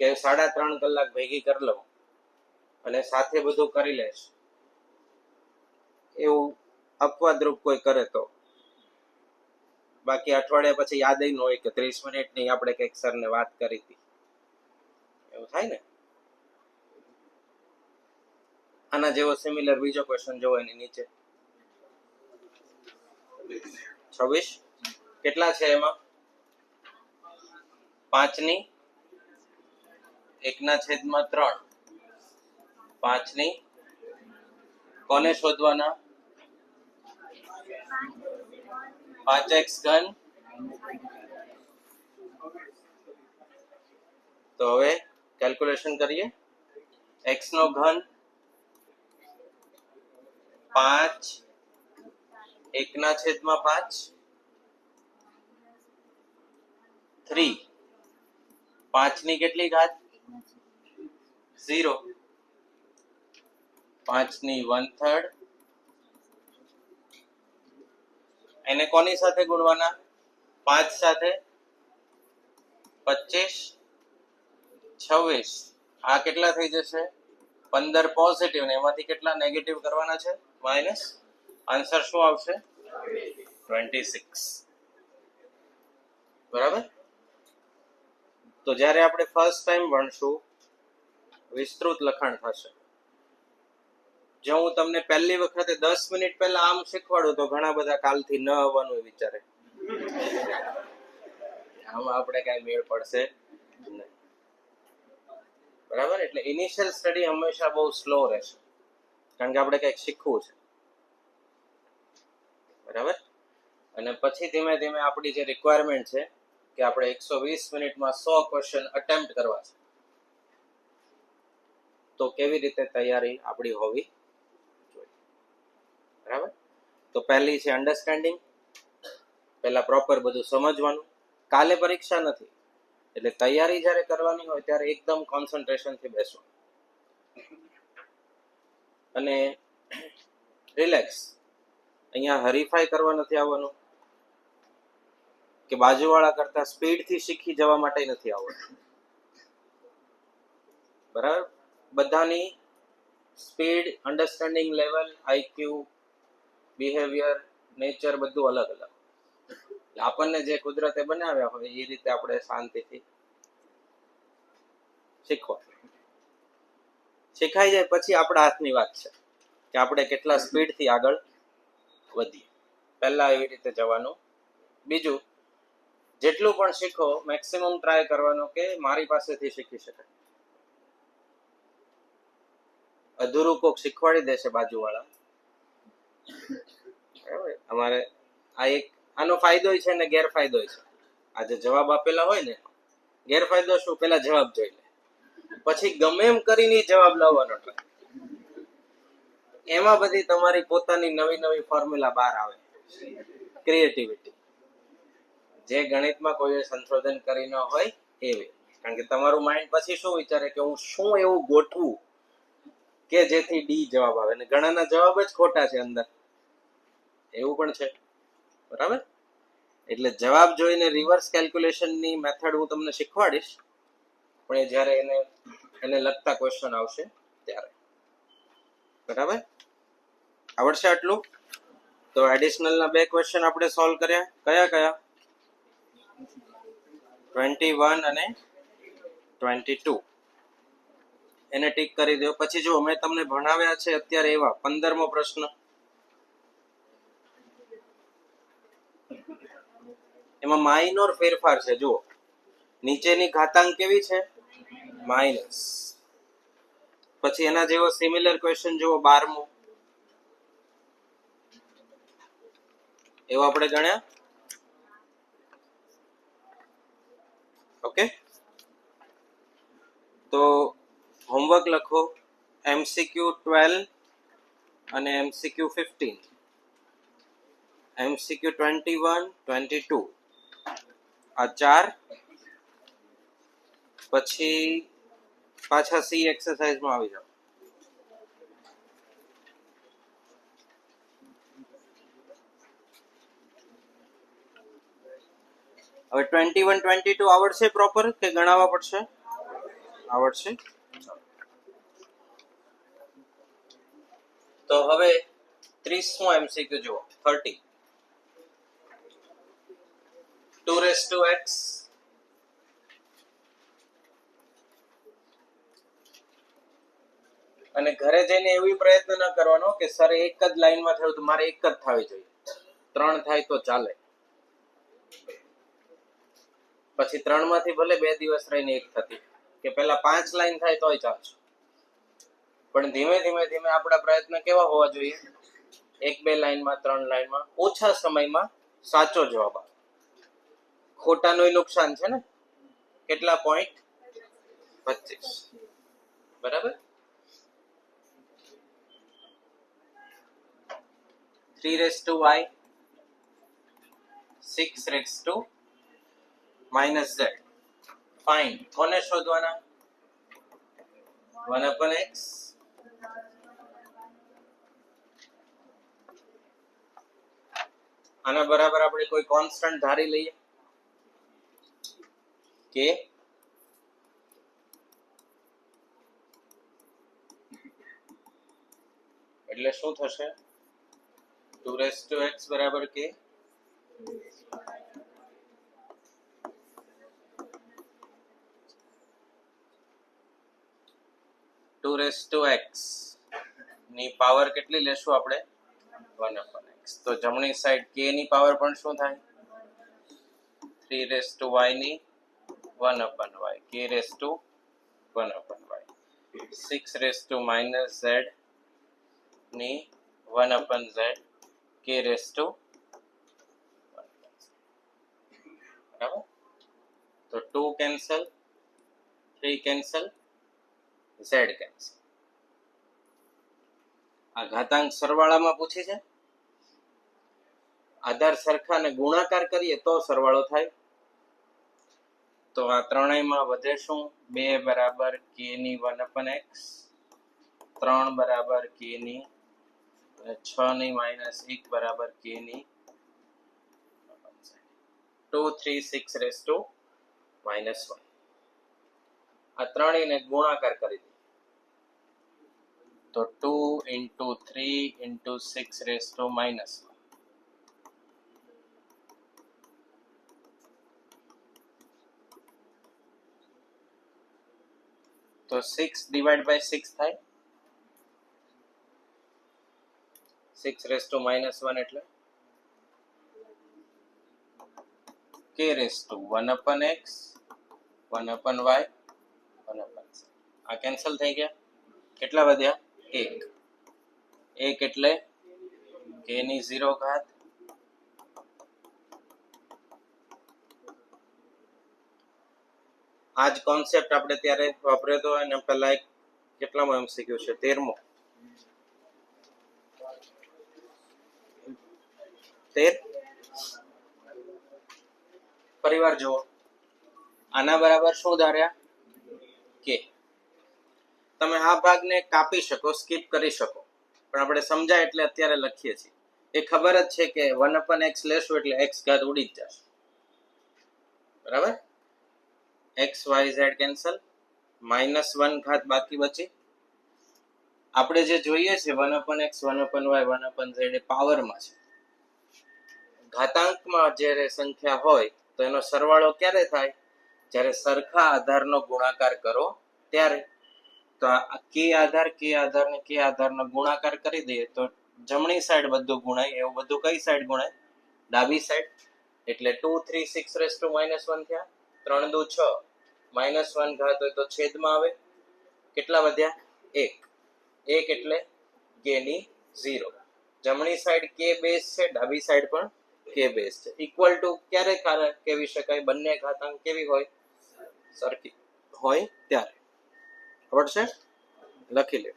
કે 3.5 કલાક ભેગી કરી લઉં અને સાથે બધું કરી લઈશ, એવું અપવાદરૂપ કોઈ કરે તો. બાકી અઠવાડિયા પછી યાદ ન હોય કે 30 મિનિટની આપણે કંઈક સરને વાત કરી હતી, એવું થાય ને. આના જેવો સિમિલર બીજો ક્વેશ્ચન જોવો એની નીચે 26 કેટલા છે એમાં 5 ની 1/3 5 ની કોને શોધવાના 5x ઘન. તો હવે કેલ્ક્યુલેશન કરીએ. x નો ઘન 5 1/5 3 5 ની કેટલી ઘાત 0 5 ની 1/3 એને કોની સાથે ગુણવાના 5 સાથે 25 26 આ કેટલા થઈ જશે 15 પોઝિટિવ ને એમાંથી કેટલા નેગેટિવ કરવાના છે માઇનસ. આન્સર શું આવશે 26. બરાબર. તો જ્યારે આપણે ફર્સ્ટ ટાઈમ ભણશું વિસ્તૃત લખાણ થશે. જો હું તમને પહેલી વખતે 10 મિનિટ પહેલા આમ શીખવાડું તો ઘણા બધા કાલથી ન આવવાનું વિચારે, આમાં આપણે કઈ મેળ પડશે નહીં. બરાબર. એટલે ઇનિશિયલ સ્ટડી હંમેશા બહુ સ્લો રહેશે, કારણ કે આપણે કંઈક શીખવું છે. બરાબર. અને પછી ધીમે ધીમે આપણી જે રિક્વાયરમેન્ટ છે કે આપણે 120 મિનિટમાં 100 ક્વેશ્ચન અટેમ્પ્ટ કરવા છે, તો કેવી રીતે તૈયારી આપણી હોવી જોઈએ. બરાબર. તો પહેલી છે અન્ડરસ્ટેન્ડિંગ. પહેલા પ્રોપર બધું સમજવાનું. કાલે પરીક્ષા નથી એટલે તૈયારી જ્યારે કરવાની હોય ત્યારે એકદમ કોન્સન્ટ્રેશનથી બેસવું અને રિલેક્સ. અહીંયા હરીફાઈ કરવા નથી આવવાનું કે બાજુવાળા કરતા સ્પીડથી શીખી જવા માટે નથી આવવાનું. બરાબર. બધાની speed, understanding level, IQ, behaviour, nature બધું અલગ અલગ. આપણને જે કુદરતે બનાવ્યા હોય એ રીતે આપણે શાંતિથી શીખવા. શીખાઈ જાય પછી આપણા હાથની વાત છે કે આપણે કેટલા સ્પીડથી આગળ વધીએ. પહેલા એવી રીતે જવાનું. બીજું, જેટલું પણ શીખો મેક્સિમમ ટ્રાય કરવાનો કે મારી પાસેથી શીખી શકાય. અધૂરું કોક શીખવાડી દેશે બાજુવાળા. બરાબર. અમારે આ એક આનો ફાયદો છે ને ગેરફાયદો છે. આ જે જવાબ આપેલા હોય ને, ગેરફાયદો શું, પેલા જવાબ જોઈ લે, પછી ગમે એમ કરીને જવાબ લાવવાનો ટ્રાય. એમાં બધી તમારી પોતાની નવી નવી ફોર્મ્યુલા બહાર આવે, ક્રિએટિવિટી, જે ગણિતમાં કોઈ સંશોધન કરી ન હોય એવી. કારણ કે તમારું માઇન્ડ પછી શું વિચારે કે હું શું એવું ગોઠવું કે જેથી ડી જવાબ આવે, ને ઘણાના જવાબ જ ખોટા છે અંદર, એવું પણ છે. બરાબર. એટલે જવાબ જોઈને રિવર્સ કેલ્ક્યુલેશનની મેથડ હું તમને શીખવાડીશ, પણ એ જ્યારે એને લગતા ક્વેશ્ચન આવશે ત્યારે. બરાબર. આવડશે આટલું? તો એડિશનલના 2 ક્વેશ્ચન આપણે સોલ્વ કર્યા. કયા કયા? 21 અને 22. એને ટીક કરી દો. પછી જો મેં તમને ભણાવ્યા છે અત્યારે એવા 15મો પ્રશ્ન, એમાં માઇનોર ફેરફાર છે. જુઓ, નીચેની ઘાતાંક કેવી છે? માઇનસ. પછી એના જેવો સિમિલર ક્વેશ્ચન જુઓ 12મો, એવો આપણે ગણ્યા. ઓકે. તો હોમવર્ક લખો. MCQ 12 અને MCQ 15, MCQ 21, 22 આ 4. પછી પાછા સી એક્સરસાઇઝમાં આવી જાઓ. હવે 21 22 આવડશે પ્રોપર કે ગણાવવા પડશે? આવડશે. તો હવે 30મો MCQ જુઓ. 30 2x અને ઘરે જઈને એવી પ્રયત્ન ન કરવાનો કે સર એક જ લાઈનમાં થયું તો મારે એક જ થવી જોઈએ, 3 થાય તો ચાલે. પછી 3 માંથી ભલે 2 દિવસ રહીને એક થતી કે પેલા 5 લાઈન થાય તોય ચાલશે. પણ ધીમે ધીમે ધીમે આપણા પ્રયત્ન કેવા હોવા જોઈએ? 1-2 લાઈનમાં, 3 લાઈનમાં, ઓછા સમયમાં સાચો જવાબ આવે. ખોટાનું નુકસાન છે ને. કેટલા પોઈન્ટ? 25. બરાબર. 3y 6 - z. ફાઇન. કોને શોધવાના? 1/x. આના બરાબર આપણે કોઈ કોન્સ્ટન્ટ ધારી લઈએ કે એટલે શું થશે? 2x બરાબર કે 2x ની પાવર કેટલી લેશું આપણે? 1/x. તો જમણી સાઈડ k ની પાવર પણ શું થાય? 3y ની 1/y. k/1/y. 6 - z ની 1/z. k/1. બરાબર. તો 2 કેન્સલ, 3 કેન્સલ, z કેન્સલ. આ ઘાતાંક સરવાળામાં પૂછી છે. આધાર સરખા ને ગુણાકાર કરીએ તો સરવાળો થાય. તો આ ત્રણેયમાં વધે શું? 2 બરાબર k ની 1/x, 3 બરાબર k ની 6 ની -1 બરાબર k ની 2 3 6 -1. આ ત્રણેયને ગુણાકાર કરી દઈએ તો 2 × 3 × 6 - 1. તો 6/6 થાય. 6 - 1 એટલે k/1/x, 1/y, 1/z. આ કેન્સલ થઈ ગયા. કેટલા વધ્યા? 1. 1 એટલે k ની 0 ઘાત. આજ કોન્સેપ્ટ આપણે ત્યારે વાપર્યો હતો અને પહેલા એક કેટલામો MCQ છે? 13મો. 13. પરિવાર જુઓ. આના બરાબર શું ધાર્યા? k. તમે આ ભાગને કાપી શકો, સ્કીપ કરી શકો, પણ આપણે સમજાય એટલે અત્યારે લખીએ છીએ. એ ખબર જ છે કે 1/x લેશું એટલે x ઘાત ઉડી જ જશે. બરાબર. x y z કેન્સલ, -1 ઘાત બાકી બચી. આપણે જે જોઈએ છે 1/x, 1/y, 1/z એ પાવરમાં છે. ઘાતાંકમાં જ્યારે સંખ્યા હોય તો એનો સરવાળો ક્યારે થાય? જ્યારે સરખા આધારનો ગુણાકાર કરો ત્યારે. તો આ k આધાર ને k આધારનો ગુણાકાર કરી દઈએ તો જમણી સાઈડ બધું ગુણાય. એવું બધું કઈ સાઈડ ગુણાય? ડાબી સાઈડ. એટલે 2 3 6 -1 થયા. 3 દુ 6. -1 ઘાત હોય તો છેદમાં આવે. કેટલા વધ્યા? 1. 1 એટલે k ની 0. જમણી સાઈડ k બેઝ છે, ડાબી સાઈડ પણ k બેઝ છે. ઇક્વલ ટુ ક્યારે કેવી શકાય? બંને ઘાતાંક કેવી હોય? સરખી હોય ત્યારે. ખબર છે? લખી લે.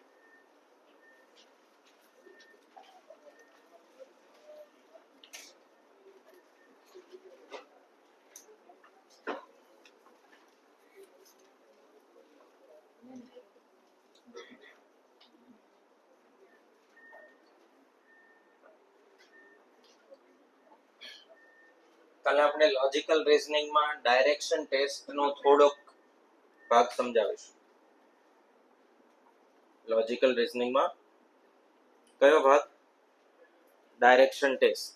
કાલે આપણે લોજિકલ રીઝનિંગમાં ડાયરેક્શન ટેસ્ટનો થોડોક ભાગ સમજાવીશું. લોજિકલ રીઝનિંગમાં કયો ભાગ? Direction test.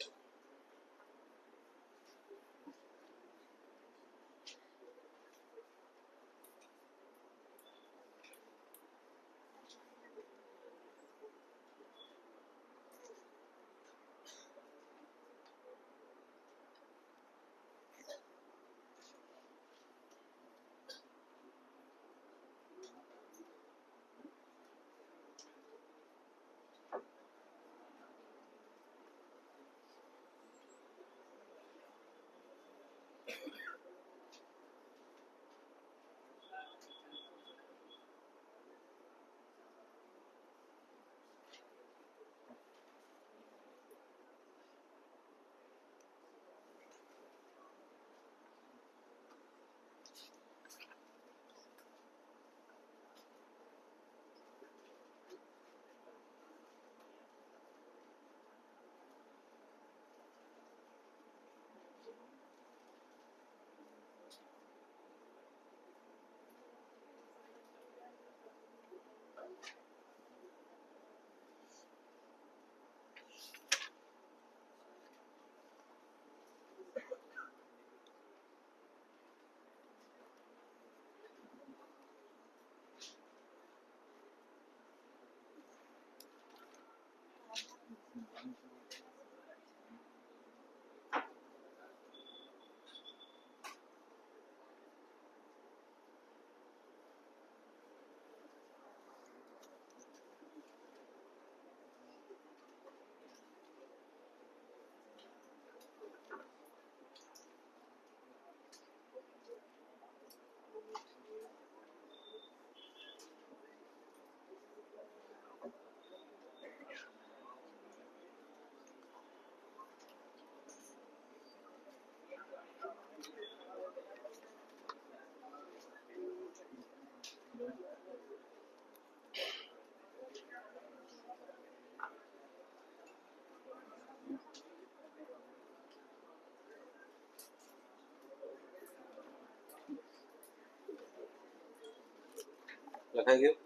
લખાઈ ગયું?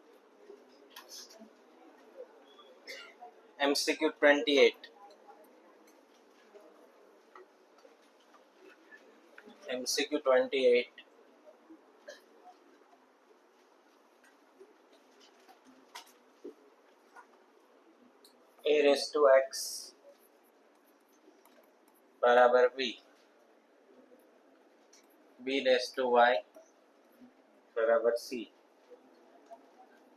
MCQ 28. MCQ 28. A raised to x बराबर b, b raised to y बराबर c,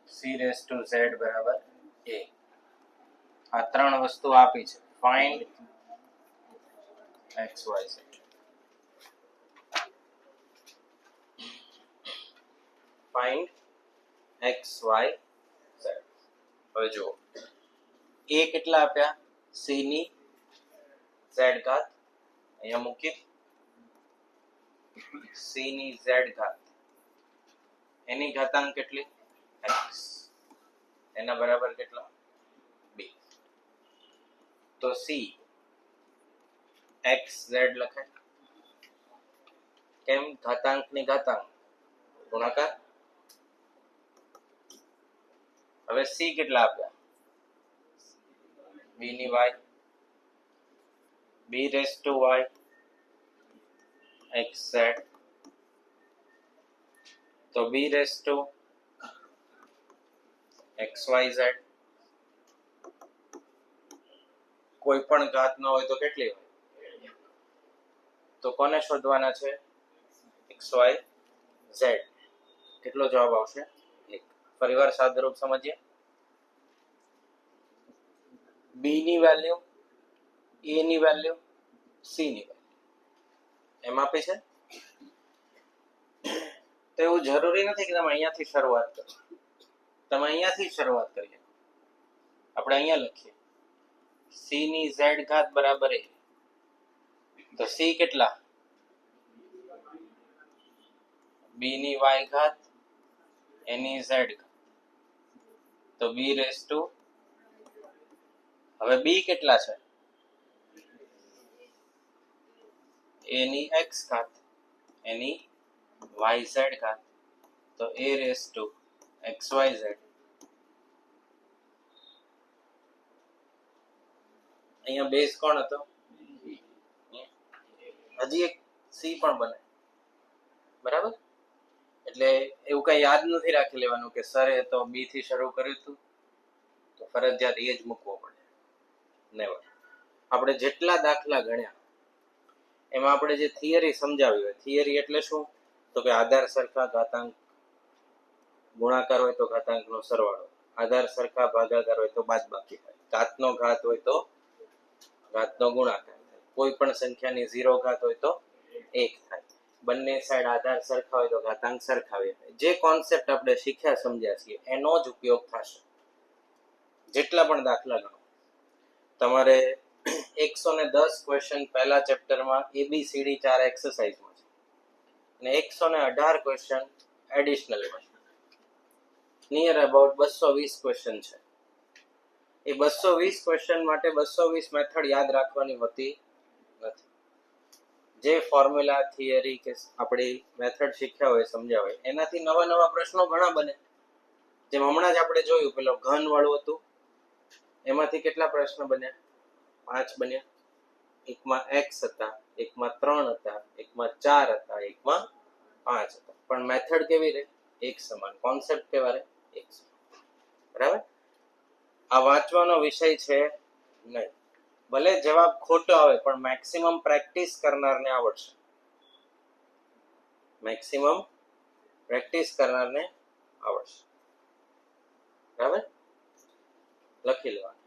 c raised to z बराबर a. આ ત્રણ વસ્તુ આપી છે. Find x y z. Find x y z. હવે જુઓ, a કેટલા આપ્યા? c ની z ઘાત અહીંયા મૂકી, c ની z ઘાત એની ઘાતાંક કેટલી? x. એના બરાબર કેટલા? b. તો c x z લખાય. કેમ? ઘાતાંક ની ઘાતાંક ગુણાકાર. હવે c કેટલા આપ્યા? b ની y, b raised to y x z, તો b raised to x y z. કોઈ પણ ઘાત ન હોય તો કેટલી હોય? તો કોને શોધવાના છે? x y z. કેટલો જવાબ આવશે? 1. ફરીવાર સાદુરૂપ સમજીએ. b ની વેલ્યુ, a ની વેલ્યુ, c ની વેલ્યુ એમ આપે છે. તો એવું જરૂરી નથી કે તમે અહીંયાથી શરૂઆત કરો. તમે અહીંયાથી શરૂઆત કરીએ. આપણે અહીંયા લખીએ c ની z ઘાત બરાબર a. તો c કેટલા? b ની y ઘાત એની z ઘાત, તો b raised to, હવે b કેટલા છે? a ની x ઘાત એની yz ઘાત તો a રેસ ટુ xyz અહીંયા બેઝ કોણ હતો હજી એક c પણ બને બરાબર એટલે એવું કઈ યાદ નથી રાખી લેવાનું કે સર એ તો b થી શરૂ કર્યું હતું તો ફરજિયાત એ જ મૂકવો પડે નેવર આપણે જેટલા દાખલા ગણ્યા એમાં આપણે જે થિયરી સમજાવી હોય થિયરી એટલે શું તો કે આધાર સરખા ઘાતાંક ગુણાકાર હોય તો ઘાતાંકનો સરવાળો આધાર સરખા ભાગાકાર હોય તો બાદબાકી થાય ઘાતનો ઘાત હોય તો ઘાતનો ગુણાકાર થાય કોઈ પણ સંખ્યાની 0 ઘાત હોય તો 1 થાય બંને સાઈડ આધાર સરખા હોય તો ઘાતાંક સરખાવે જે કોન્સેપ્ટ આપણે શીખ્યા સમજ્યા છીએ એનો જ ઉપયોગ થશે જેટલા પણ દાખલા ગણો તમારે 110 ક્વેશ્ચન પહેલા ચેપ્ટરમાં ABCD 4 એક્સરસાઇઝમાં છે અને 118 ક્વેશ્ચન એડિશનલમાં નિયર અબાઉટ 220 ક્વેશ્ચન છે એ 220 ક્વેશ્ચન માટે 220 મેથડ યાદ રાખવાની હોતી નથી જે ફોર્મ્યુલા થિયરી કે આપણી મેથડ શીખ્યા હોય સમજ્યા હોય એનાથી નવા નવા પ્રશ્નો ઘણા બને જેમ હમણાં જ આપણે જોયું પેલો ઘન વાળું હતું એમાંથી કેટલા પ્રશ્ન બન્યા 5 બન્યા એકમાં x હતા એકમાં 3 હતા એકમાં 4 હતા એકમાં 5 હતા પણ મેથડ કેવી રહે એક સમાન કોન્સેપ્ટ કેવા રહે એક સમાન બરાબર આ વાંચવાનો વિષય છે નહીં ભલે જવાબ ખોટો આવે પણ મેક્સિમમ પ્રેક્ટિસ કરનારને આવડશે મેક્સિમમ પ્રેક્ટિસ કરનારને આવડશે બરાબર લખી લેવાનું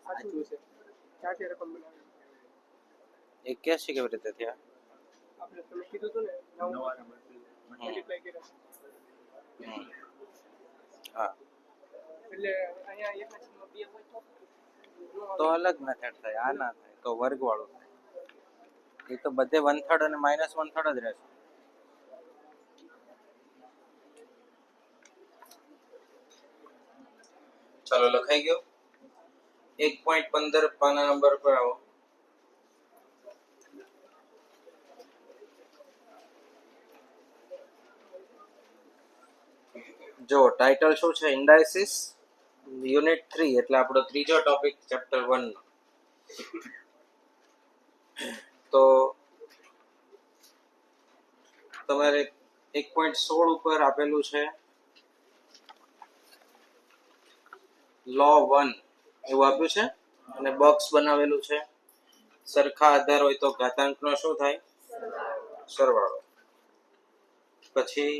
સાચું છે ક્યાંથી રકમ બનાવી 81 કેવી રીતે થયા આપણે તમે કીધું હતું ને નવા મલ્ટીપ્લાય કર્યા હા એટલે અહીંયા એકના છેદમાં 2 હોય તો અલગ મેથડ થાય આ ના થાય તો વર્ગ વાળું થાય એ તો બધે 1/3 અને -1/3 જ રહેશે ચાલો લખાઈ ગયો 1.15 પાના નંબર પર આવો જો ટાઇટલ શું છે ઇન્ડાઇસિસ યુનિટ 3 એટલે આપણો ત્રીજો ટોપિક ચેપ્ટર 1 તો તમારે 1.16 ઉપર આપેલું છે લો 1 એવું આપ્યું છે અને બોક્સ બનાવેલું છે. સરખા આધાર હોય તો ઘાતાંકનો શું થાય? સરવાળો. પછી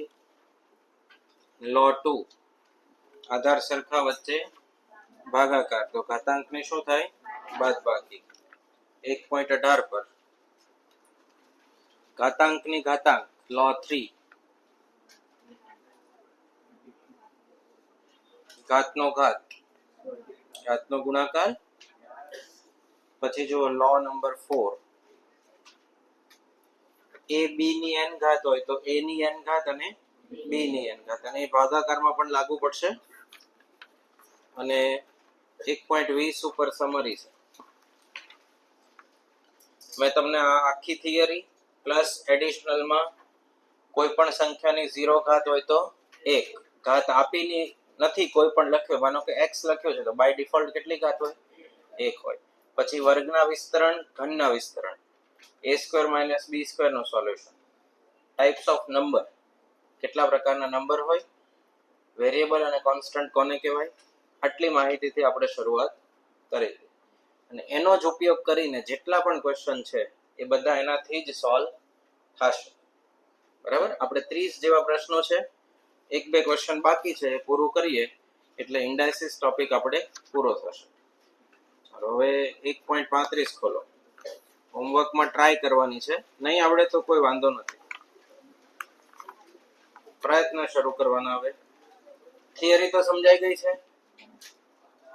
લો 2 આધાર સરખા વચ્ચે ભાગાકાર તો ઘાતાંકની શું થાય? બાદબાકી. 1.18 પર ઘાતાંકની ઘાતાંક લો 3 ઘાતનો ઘાત ઘાતનો ગુણાકાર. પછી જો લો નંબર 4 a b ની n ઘાત હોય તો a ની n ઘાત અને b ની n ઘાત, અને એ ભાગાકારમાં પણ લાગુ પડશે. અને 1.20 ઉપર સમરી છે. મેં તમને આ આખી થિયરી પ્લસ એડિશનલમાં કોઈ પણ સંખ્યાની 0 ઘાત હોય તો 1 ઘાત આપીની નથી, કોઈ પણ લખ્યો, માનો કે x લખ્યો છે તો બાય ડિફોલ્ટ કેટલી ઘાત હોય? 1 હોય. પછી વર્ગના વિસ્તરણ, ઘનના વિસ્તરણ, a² - b² નું સોલ્યુશન. ટાઈપ્સ ઓફ નંબર, કેટલા પ્રકારના નંબર હોય, વેરિયેબલ અને કોન્સ્ટન્ટ કોને કહેવાય, આટલી માહિતીથી આપણે શરૂઆત કરી. અને એનો જ ઉપયોગ કરીને જેટલા પણ ક્વેશ્ચન છે એ બધા એનાથી જ સોલ્વ થશે. બરાબર? આપણે 30 જેવા પ્રશ્નો છે, 1-2 ક્વેશ્ચન બાકી છે, એ પૂરું કરીએ એટલે ઇન્ડાઇસિસ ટોપિક આપણે પૂરો થશે. ચાલો હવે 1.35 ખોલો. હોમવર્કમાં ટ્રાય કરવાની છે, નહીં આવડે તો કોઈ વાંધો નથી, પ્રયત્ન શરૂ કરવાનો. હવે થિયરી તો સમજાઈ ગઈ છે,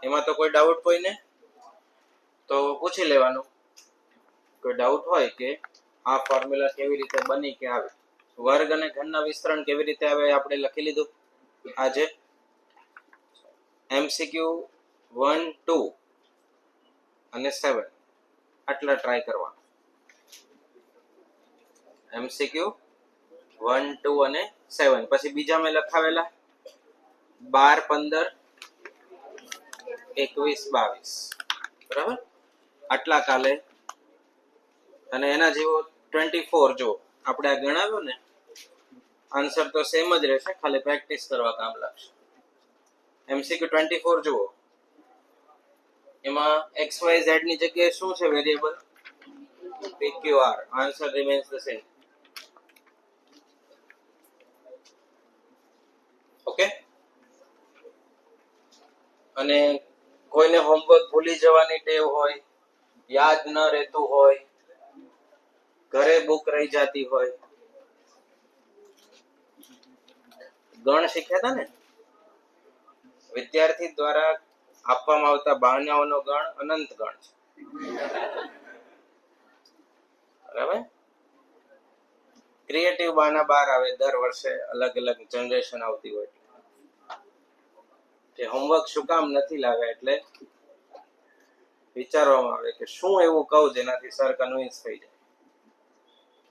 એમાં તો કોઈ ડાઉટ કોઈને? તો પૂછી લેવાનું. કોઈ ડાઉટ હોય કે આ ફોર્મ્યુલા કેવી રીતે બની કે આવે, વર્ગ અને ઘનના વિસ્તરણ કેવી રીતે આવે આપણે લખી લીધું આજે. MCQ 1, 2 અને 7 આટલા ટ્રાય કરવા. MCQ 1, 2 અને 7. પછી બીજા મેં લખાવેલા 12, 15, 21, 22. બરાબર? આટલા કાલે. અને એના જેવો 24 જો આપણે આ ગણાવ્યો ને, આન્સર તો સેમ જ રહેશે, ખાલી પ્રેક્ટિસ કરવા કામ લાગશે. MCQ 24 જુઓ, એમાં XYZ ની જગ્યાએ શું છે variable? PQR. Answer remains the same. Okay? અને કોઈને હોમવર્ક ભૂલી જવાની ટેવ હોય, યાદ ન રહેતું હોય, ઘરે બુક રહી જતી હોય, ગણ શીખ્યા હતા ને, વિદ્યાર્થી દ્વારા આપવામાં આવતા બહાનાઓનો ગણ અનંત ગણ છે. બરાબર? ક્રિએટિવ બહાના બહાર આવે દર વર્ષે, અલગ અલગ જનરેશન આવતી હોય. કે હોમવર્ક શું કામ નથી લાવ્યા, એટલે વિચારવામાં આવે કે શું એવું કહું જેનાથી સર કન્વિન્સ થઈ જાય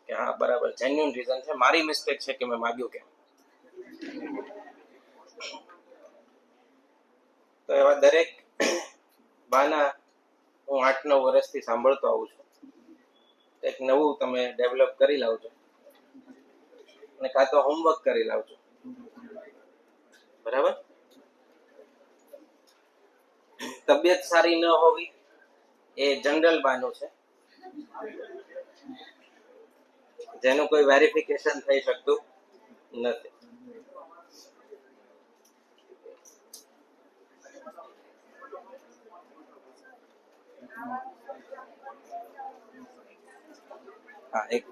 કે હા બરાબર, જેન્યુઇન રીઝન છે, મારી મિસ્ટેક છે કે મેં માગ્યું કેમ. તો એવા દરેક બહાના હું 8-9 વર્ષથી સાંભળતો આવું છું. એક નવું તમે ડેવલપ કરી લાવજો, અને કાં તો હોમવર્ક કરી લાવજો. બરાબર? તબિયત સારી ન હોવી એ જનરલ બહાનું છે, જેનું કોઈ વેરિફિકેશન થઈ શકતું નથી. હા, એક